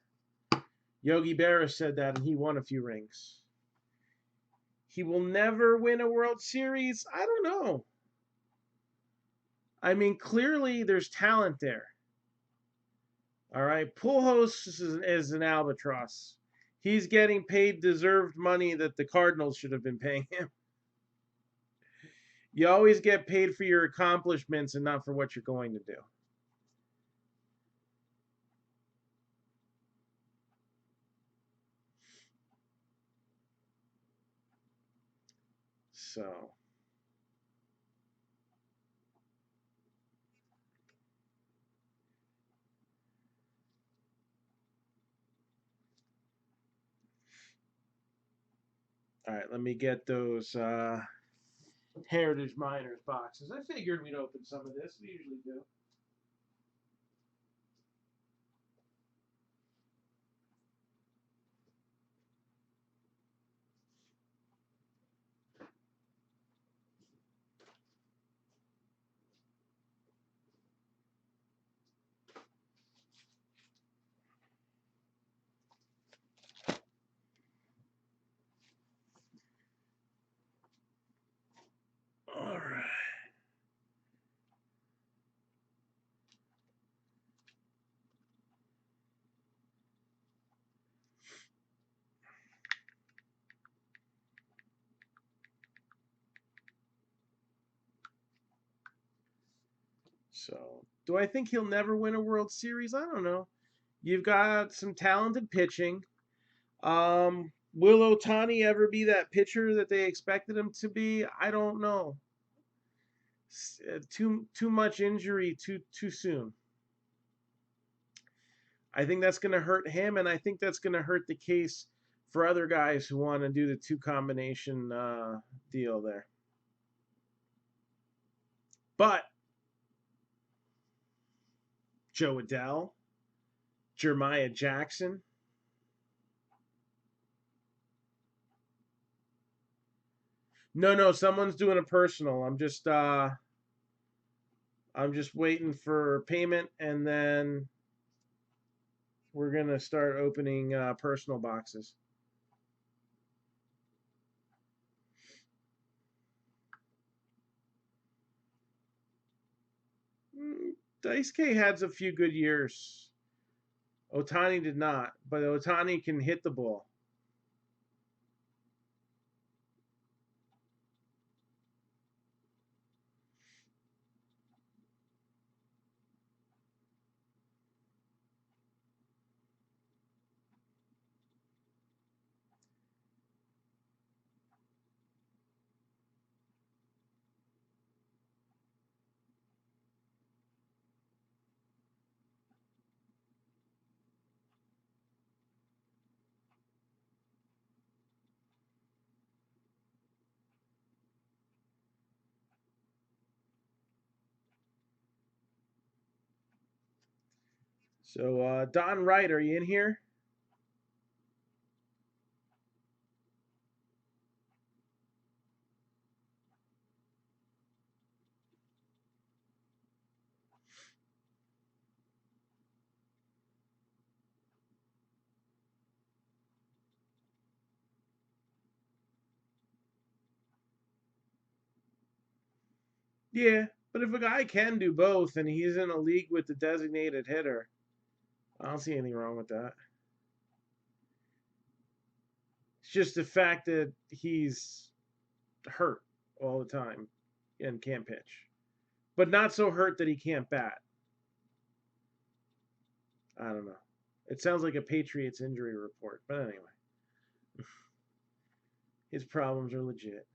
Yogi Berra said that, and he won a few rings. He will never win a World Series. I don't know. I mean, clearly there's talent there. All right, Pujols is an albatross. He's getting paid deserved money that the Cardinals should have been paying him. You always get paid for your accomplishments and not for what you're going to do. So, all right, let me get those Heritage Miners boxes. I figured we'd open some of this. We usually do. All right. So, do I think he'll never win a World Series? I don't know. You've got some talented pitching. Will Otani ever be that pitcher that they expected him to be? I don't know. Too much injury too soon. I think that's going to hurt him, and I think that's going to hurt the case for other guys who want to do the two combination deal there. But Joe Adell, Jeremiah Jackson. No, someone's doing a personal. I'm just waiting for payment, and then we're gonna start opening personal boxes. Dice K had a few good years. Otani did not, but Otani can hit the ball. So, Don Wright, are you in here? Yeah, but if a guy can do both and he's in a league with the designated hitter, I don't see anything wrong with that. It's just the fact that he's hurt all the time and can't pitch, but not so hurt that he can't bat. I don't know. It sounds like a Patriots injury report, but anyway, his problems are legit.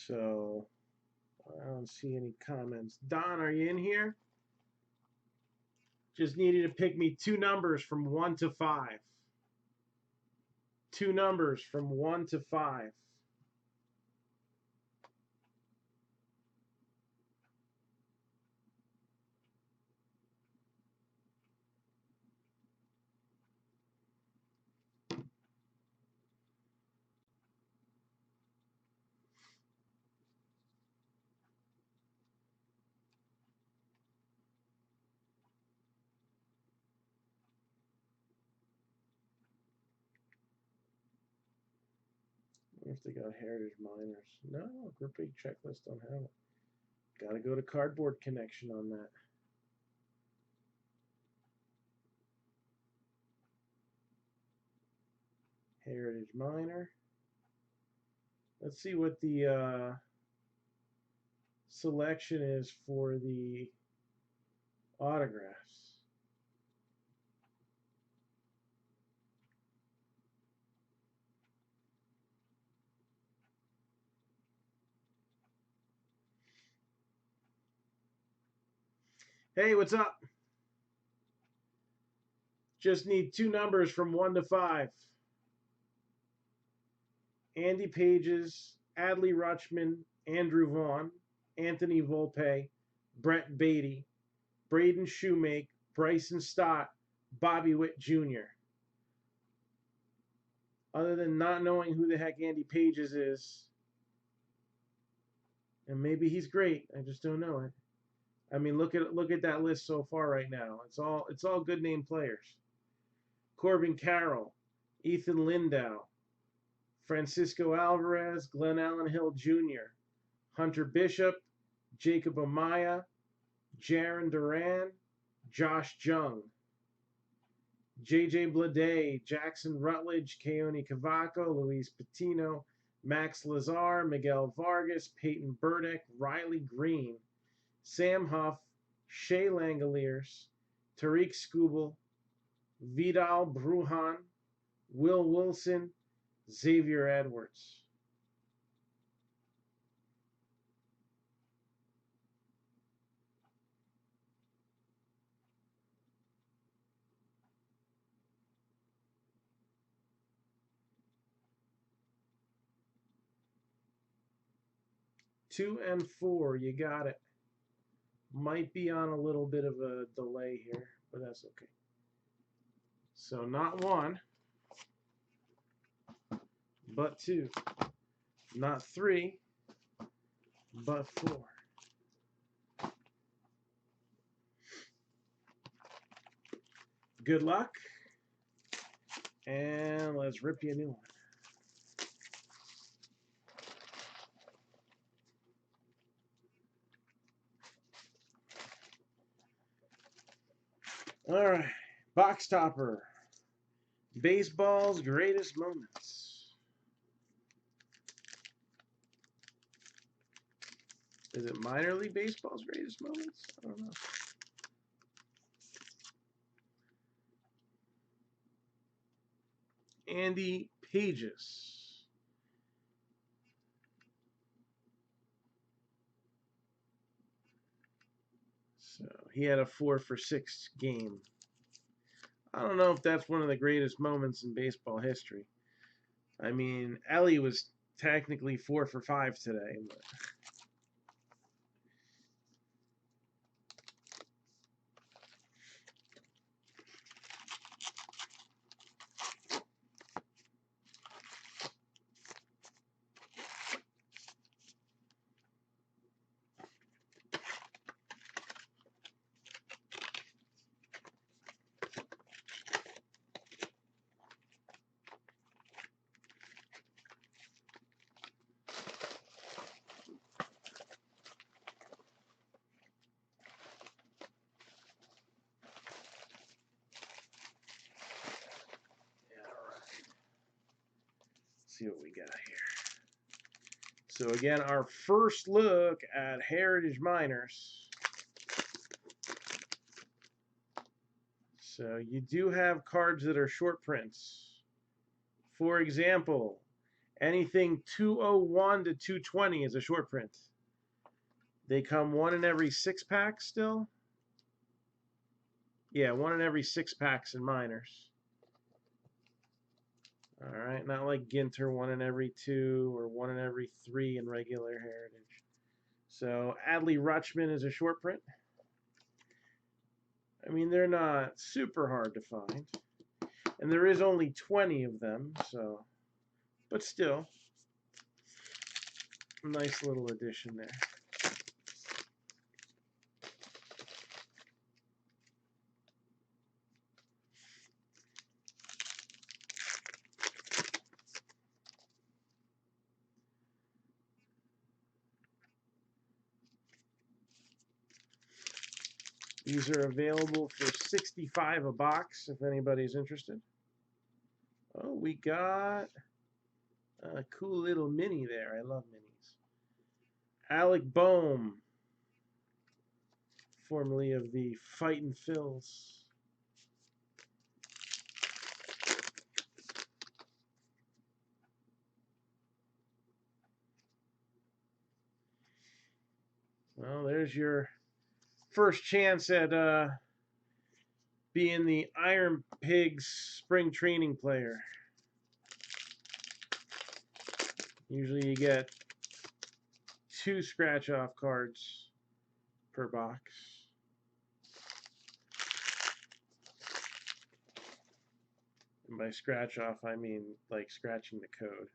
So I don't see any comments. Don, are you in here? Just needed to pick me 2 numbers from 1 to 5. 2 numbers from 1 to 5. If they got Heritage Miners. No, Group A checklist don't have it. Got to go to Cardboard Connection on that. Heritage Miner. Let's see what the selection is for the autographs. Hey, what's up? Just need 2 numbers from 1 to 5. Andy Pages, Adley Rutschman, Andrew Vaughn, Anthony Volpe, Brett Beatty, Braden Shoemake, Bryson Stott, Bobby Witt Jr. Other than not knowing who the heck Andy Pages is, and maybe he's great, I just don't know it. I mean, look at that list so far right now. It's all good name players. Corbin Carroll, Ethan Lindau, Francisco Alvarez, Glenn Allen Hill Jr., Hunter Bishop, Jacob Amaya, Jaron Duran, Josh Jung, J.J. Blade, Jackson Rutledge, Keone Cavaco, Luis Patino, Max Lazar, Miguel Vargas, Peyton Burdick, Riley Green, Sam Huff, Shea Langoliers, Tariq Skubal, Vidal Brujan, Will Wilson, Xavier Edwards. Two and 4, you got it. Might be on a little bit of a delay here, but that's okay. So not 1, but 2. Not 3, but 4. Good luck, and let's rip you a new one. All right, box topper. Baseball's greatest moments. Is it minor league baseball's greatest moments? I don't know. Andy Pages. So he had a 4 for 6 game. I don't know if that's one of the greatest moments in baseball history. I mean, Ellie was technically 4 for 5 today. But see what we got here. So again, our first look at Heritage Miners. So you do have cards that are short prints. For example, anything 201 to 220 is a short print. They come 1 in every 6 packs still. Yeah, 1 in every 6 packs in minors. All right, not like Ginter, 1 in every 2 or 1 in every 3 in regular Heritage. So Adley Rutschman is a short print. I mean, they're not super hard to find. And there is only 20 of them, so, but still, nice little addition there. These are available for $65 a box if anybody's interested. Oh, we got a cool little mini there. I love minis. Alec Boehm, formerly of the Fightin' Phils. Well, there's your first chance at being the Iron Pigs spring training player. Usually you get 2 scratch-off cards per box. And by scratch-off, I mean like scratching the code.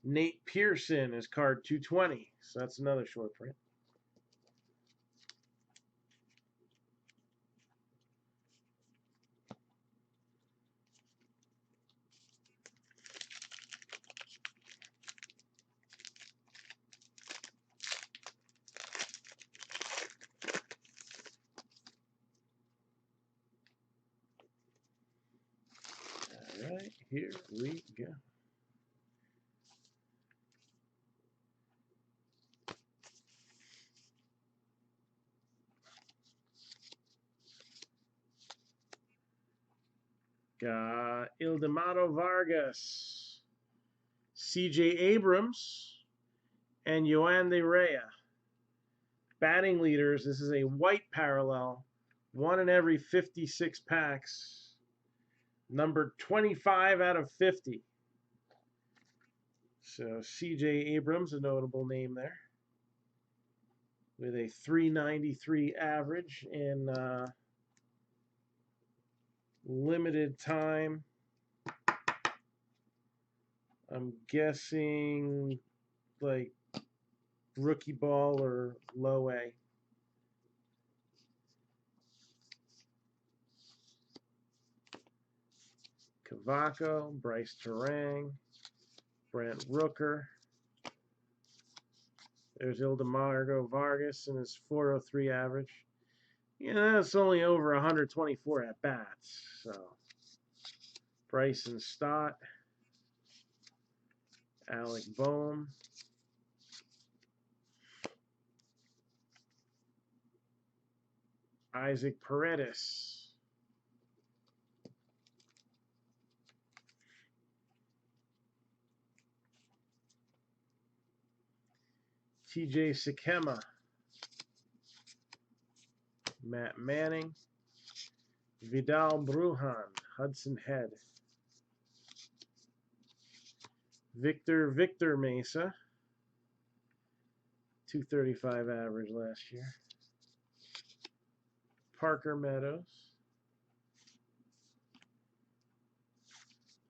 Nate Pearson is card 220, so that's another short print. All right, here we go. Got Ildemaro Vargas, C.J. Abrams, and Yohan De Rea. Batting leaders, this is a white parallel, 1 in every 56 packs, numbered 25 out of 50. So C.J. Abrams, a notable name there, with a 393 average in limited time. I'm guessing like rookie ball or low A. Cavaco, Bryce Terang, Brent Rooker. There's Ildemaro Vargas and his 403 average. Yeah, that's only over 124 at bats. So Bryson Stott, Alec Boehm, Isaac Paredes, TJ Sekema, Matt Manning, Vidal Brujan, Hudson Head, Victor Mesa, 235 average last year, Parker Meadows,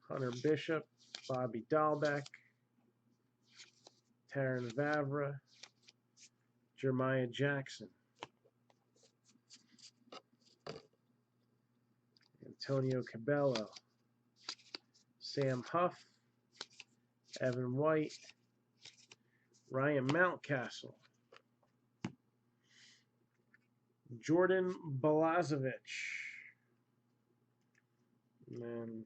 Hunter Bishop, Bobby Dahlbeck, Taron Vavra, Jeremiah Jackson, Antonio Cabello, Sam Huff, Evan White, Ryan Mountcastle, Jordan Balazovic. And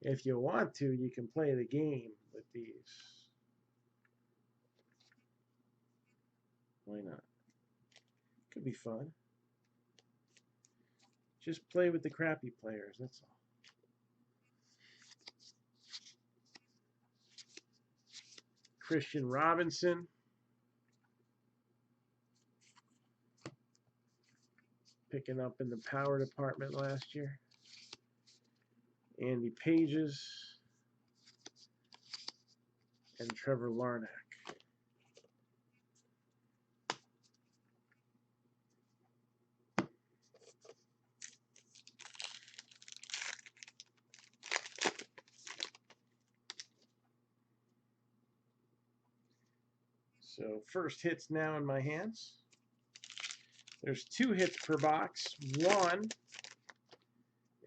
if you want to, you can play the game with these. Why not? Could be fun. Just play with the crappy players, that's all. Christian Robinson. Picking up in the power department last year. Andy Pages. And Trevor Larnach. So first hit's now in my hands. There's 2 hits per box. One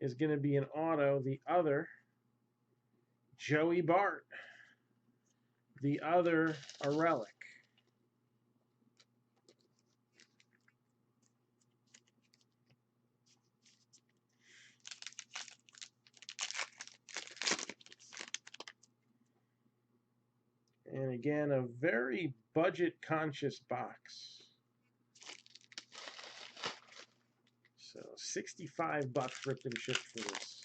is going to be an auto. The other, Joey Bart. The other, a relic. And again, a very budget-conscious box. So $65 ripped and shipped for this.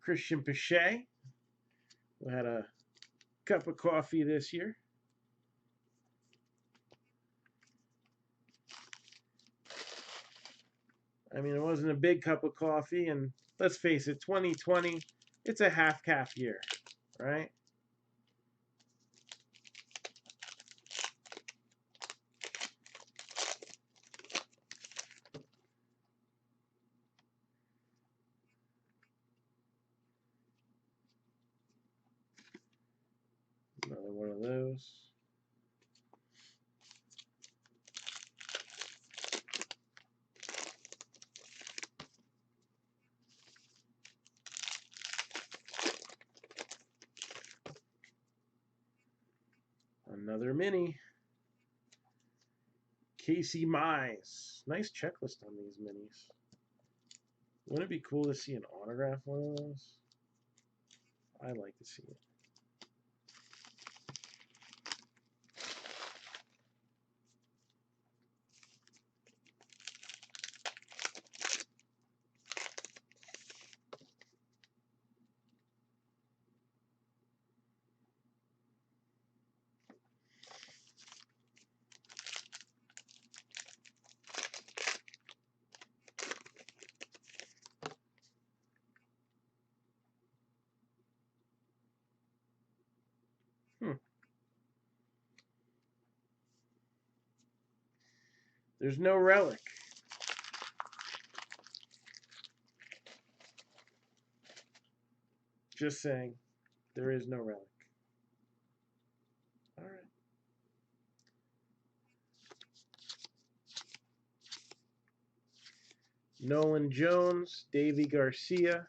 Christian Pache, who had a cup of coffee this year. I mean, it wasn't a big cup of coffee, and let's face it, 2020, it's a half-calf year, right? Another one of those. Another mini. Casey Mize. Nice checklist on these minis. Wouldn't it be cool to see an autograph one of those? I'd like to see it. There's no relic. Just saying, there is no relic. All right. Nolan Jones, Davy Garcia,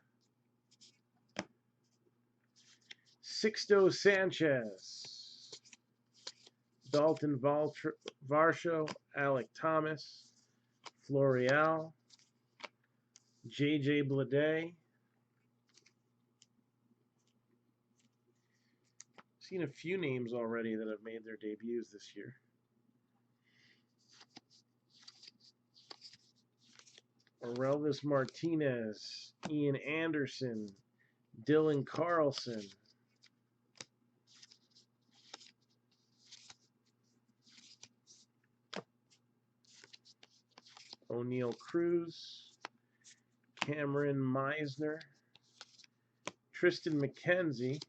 Sixto Sanchez, Dalton Varsho, Alec Thomas, Florial, J.J. Bleday. Seen a few names already that have made their debuts this year. Orelvis Martinez, Ian Anderson, Dylan Carlson, O'Neal Cruz, Cameron Meisner, Tristan McKenzie,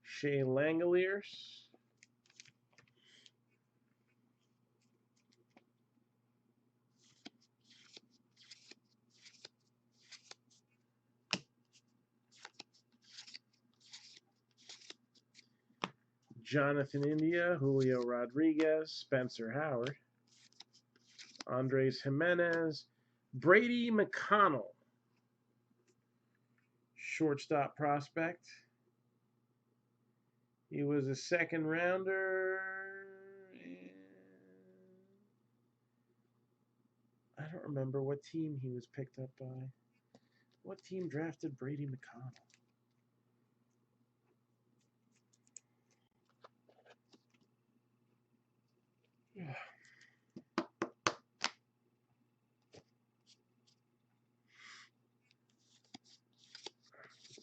Shea Langoliers, Jonathan India, Julio Rodriguez, Spencer Howard, Andres Jimenez, Brady McConnell, shortstop prospect, He was a second rounder. I don't remember what team he was picked up by. What team drafted Brady McConnell?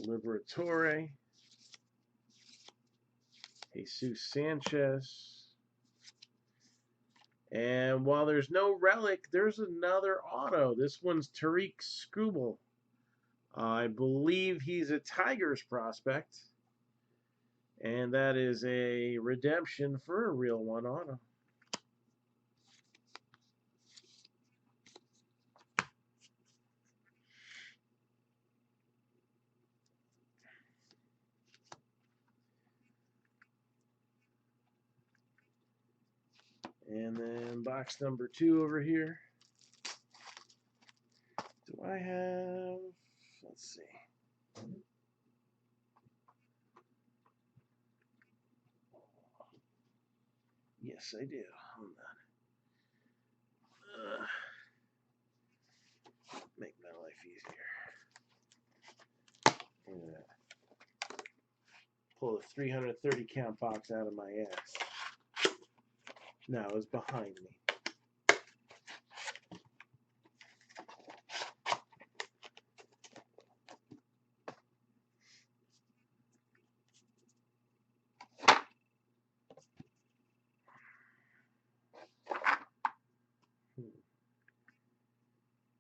Liberatore. Jesus Sanchez. And while there's no relic, there's another auto. This one's Tariq Skubal. I believe he's a Tigers prospect. And that is a redemption for a real one auto. And then box number 2 over here. Do I have, let's see. Yes, I do. Hold on. Make my life easier. Yeah. Pull a 330 count box out of my ass. No, it was behind me.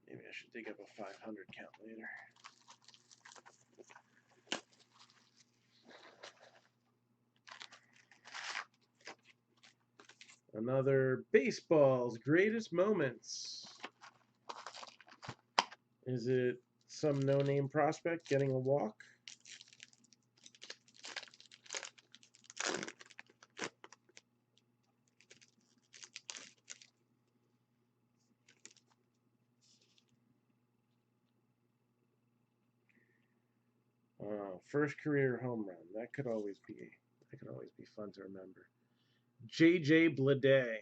Maybe I should dig up a 500 count later. Another baseball's greatest moments. Is it some no-name prospect getting a walk? First career home run. That could always be fun to remember. J.J. Bleday.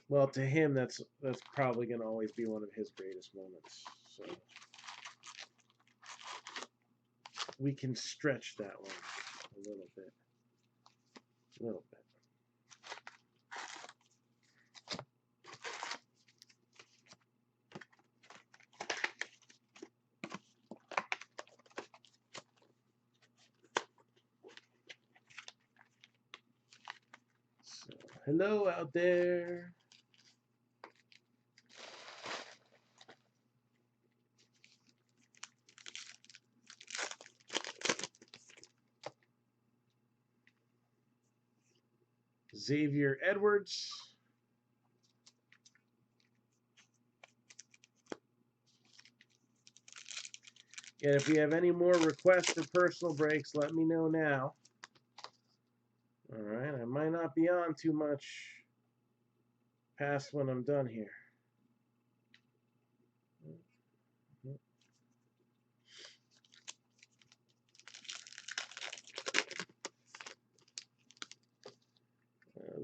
Well, to him, that's probably going to always be one of his greatest moments. So we can stretch that one a little bit. A little bit. So, hello out there. Xavier Edwards. And if you have any more requests for personal breaks, let me know now. All right, I might not be on too much past when I'm done here.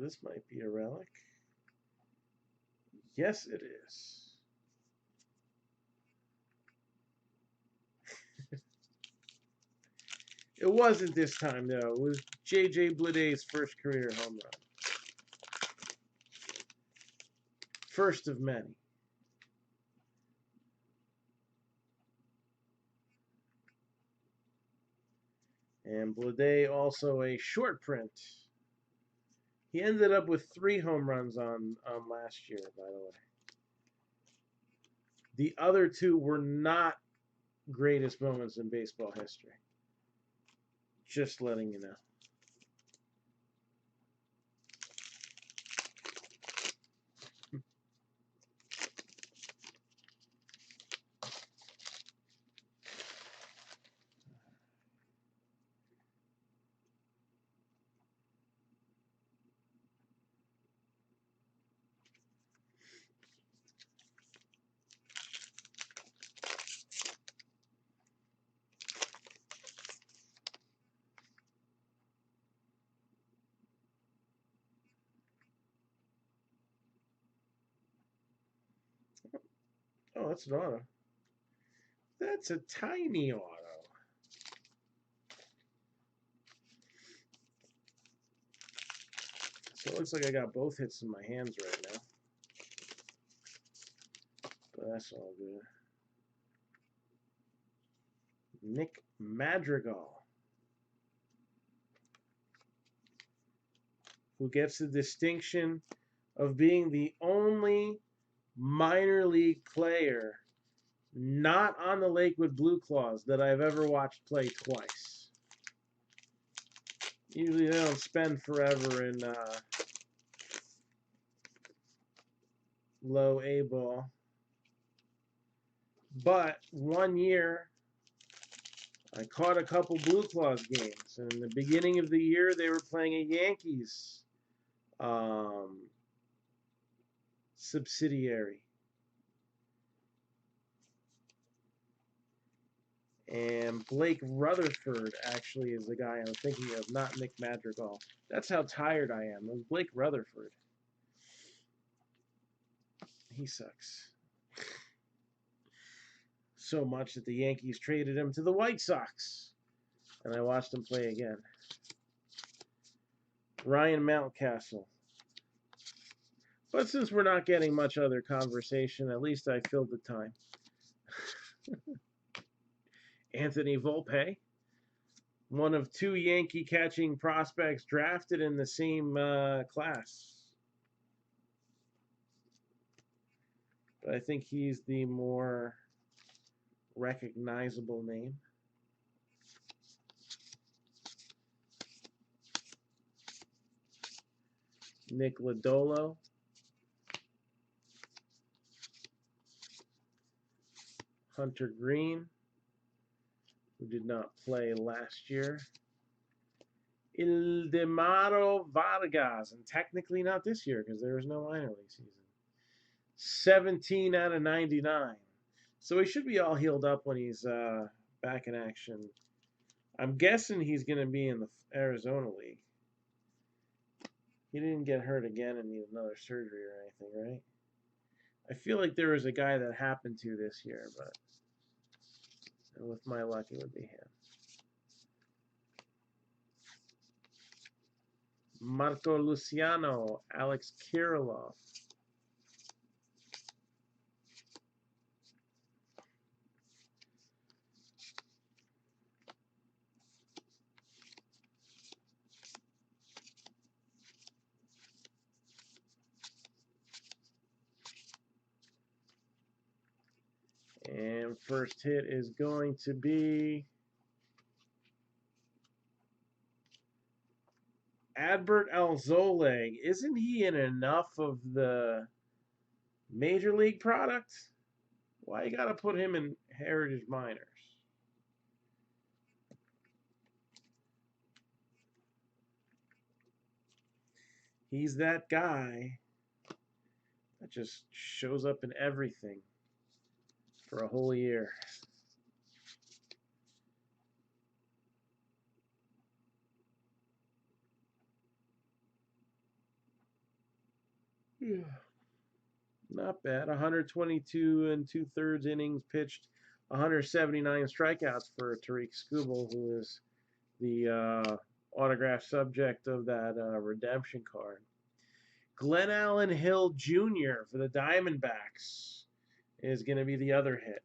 This might be a relic. Yes, it is. It wasn't this time, though. It was J.J. Bleday's first career home run. First of many. And Bleday also a short print. He ended up with 3 home runs on last year, by the way. The other 2 were not greatest moments in baseball history. Just letting you know. Oh, that's an auto. That's a tiny auto. So it looks like I got both hits in my hands right now. But that's all good. Nick Madrigal, who gets the distinction of being the only minor league player not on the Lakewood Blue Claws that I've ever watched play twice. Usually they don't spend forever in low A ball. But one year, I caught a couple Blue Claws games. And in the beginning of the year, they were playing a Yankees subsidiary. And Blake Rutherford actually is the guy I'm thinking of, not Nick Madrigal. That's how tired I am. It was Blake Rutherford. He sucks. So much that the Yankees traded him to the White Sox. And I watched him play again. Ryan Mountcastle. But since we're not getting much other conversation, at least I filled the time. Anthony Volpe, one of two Yankee catching prospects drafted in the same class. But I think he's the more recognizable name. Nick Lodolo. Hunter Green, who did not play last year. Ildemaro Vargas, and technically not this year because there was no minor league season. 17 out of 99. So he should be all healed up when he's back in action. I'm guessing he's going to be in the Arizona League. He didn't get hurt again and need another surgery or anything, right? I feel like there was a guy that happened to this year, but with my luck, it would be him. Marco Luciano, Alex Kirilloff. And first hit is going to be Adbert Alzole. Isn't he in enough of the Major League product? Why you gotta put him in Heritage Minors? He's that guy that just shows up in everything for a whole year. Not bad. 122 and 2/3 innings pitched, 179 strikeouts for Tariq Skubal, who is the autographed subject of that redemption card. Glenn Allen Hill Jr. for the Diamondbacks is going to be the other hit.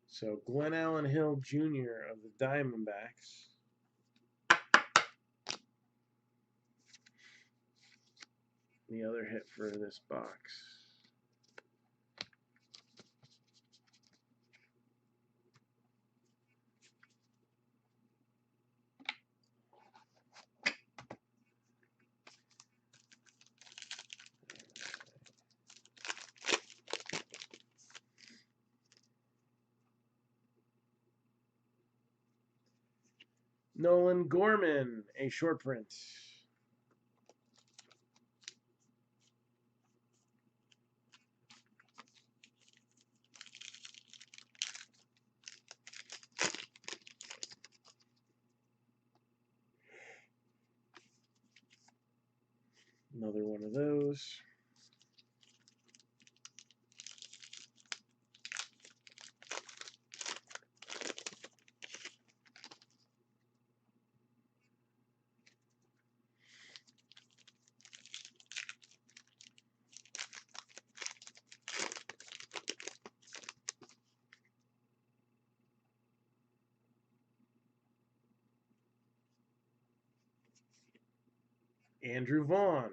So Glenn Allen Hill Jr. of the Diamondbacks. The other hit for this box. Nolan Gorman, a short print. Another one of those. Andrew Vaughn.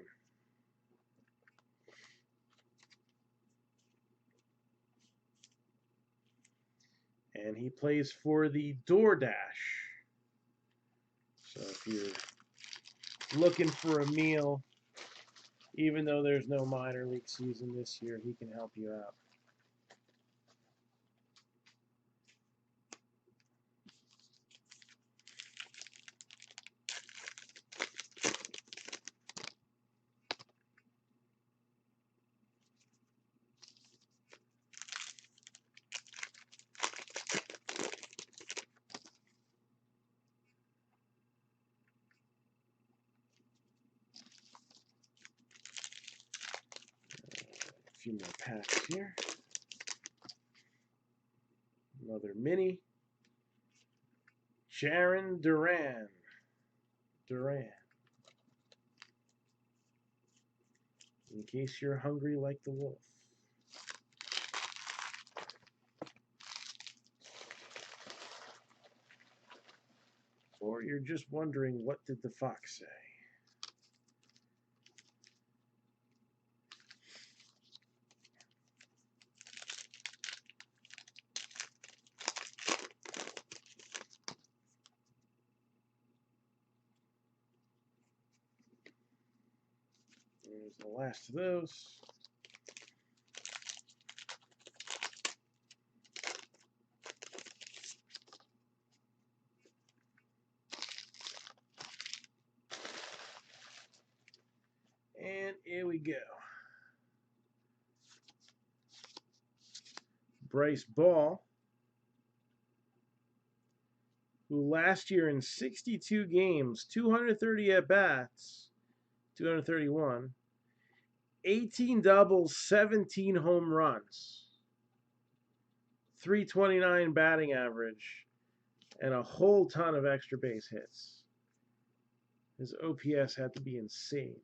And he plays for the DoorDash. So if you're looking for a meal, even though there's no minor league season this year, he can help you out. A few more packs here. Another mini. Jaron Duran. In case you're hungry like the wolf. Or you're just wondering, what did the fox say? There's the last of those. And here we go. Bryce Ball, who last year in 62 games, 230 at-bats, 231, 18 doubles, 17 home runs, 329 batting average, and a whole ton of extra base hits. His OPS had to be insane.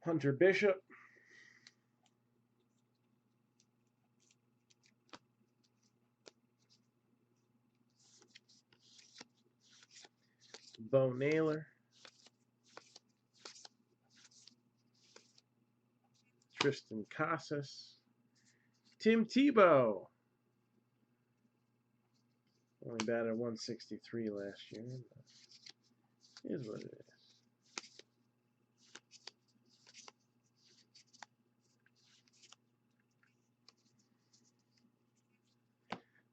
Hunter Bishop. Bo Naylor. Tristan Casas. Tim Tebow. Only batted 163 last year. But it is what it is.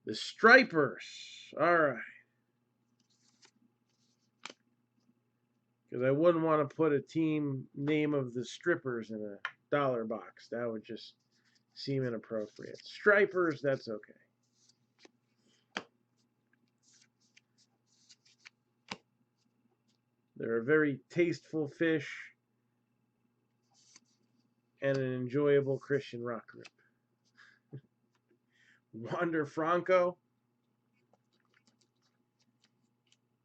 The Stripers. All right. Because I wouldn't want to put a team name of the Strippers in a dollar box. That would just seem inappropriate. Stripers, that's okay. They're a very tasteful fish and an enjoyable Christian rock group. Wander Franco.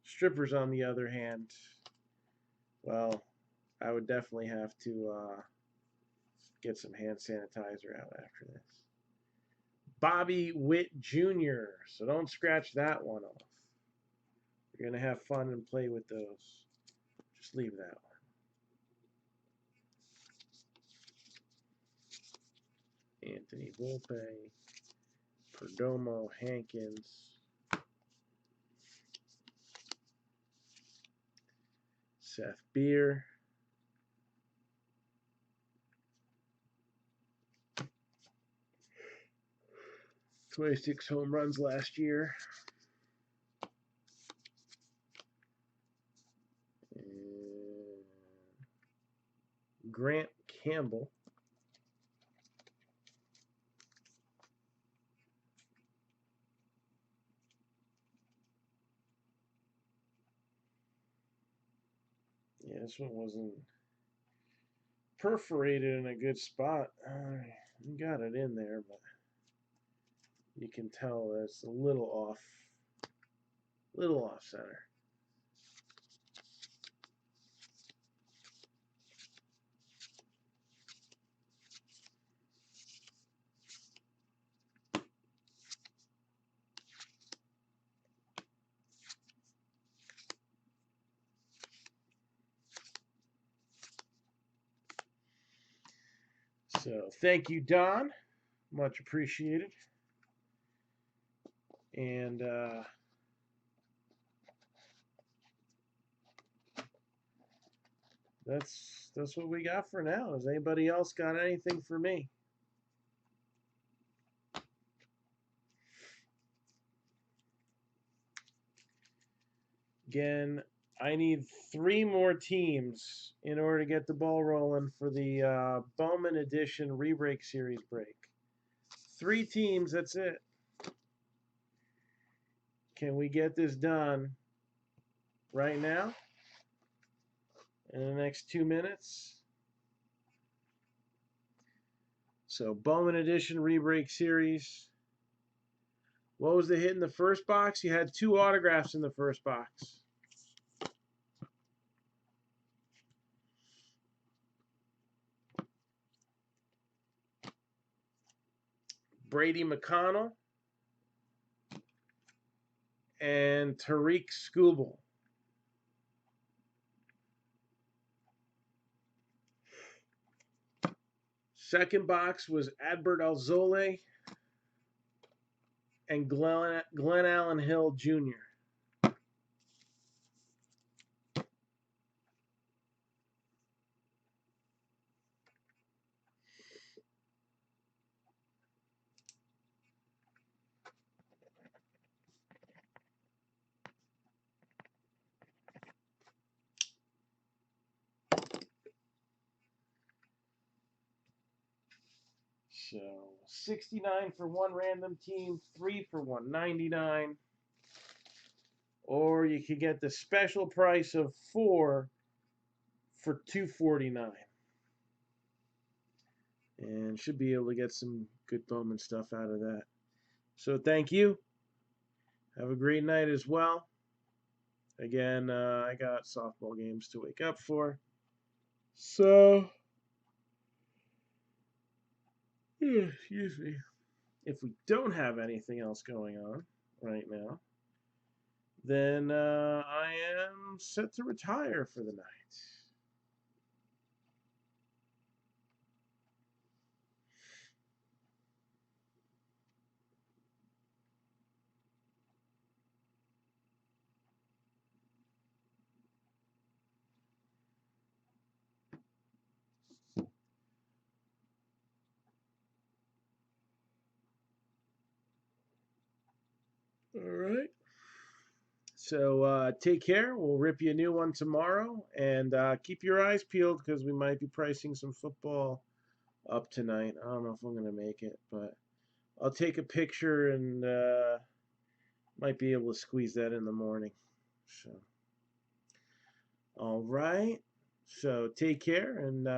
Strippers, on the other hand, well, I would definitely have to get some hand sanitizer out after this. Bobby Witt Jr. So don't scratch that one off. You're going to have fun and play with those. Just leave that one. Anthony Volpe. Perdomo, Hankins. Seth Beer. "26 home runs last year. And Grant Campbell. Yeah, this one wasn't perforated in a good spot. You got it in there, but you can tell that it's a little off center. So thank you, Don. Much appreciated. And that's what we got for now. Has anybody else got anything for me? Again, I need 3 more teams in order to get the ball rolling for the Bowman Edition Rebreak Series break. 3 teams, that's it. Can we get this done right now? In the next 2 minutes? So, Bowman Edition Rebreak Series. What was the hit in the first box? You had 2 autographs in the first box. Brady McConnell and Tariq Skubal. Second box was Adbert Alzole and Glenn Allen Hill Jr. So 69 for 1 random team, 3 for 199. Or you could get the special price of 4 for 249. And should be able to get some good Bowman stuff out of that. So thank you. Have a great night as well. Again, I got softball games to wake up for. So, excuse me. If we don't have anything else going on right now, then I am set to retire for the night. All right. So take care. We'll rip you a new one tomorrow. And keep your eyes peeled because we might be pricing some football up tonight. I don't know if I'm going to make it, but I'll take a picture and might be able to squeeze that in the morning. So, all right. So take care and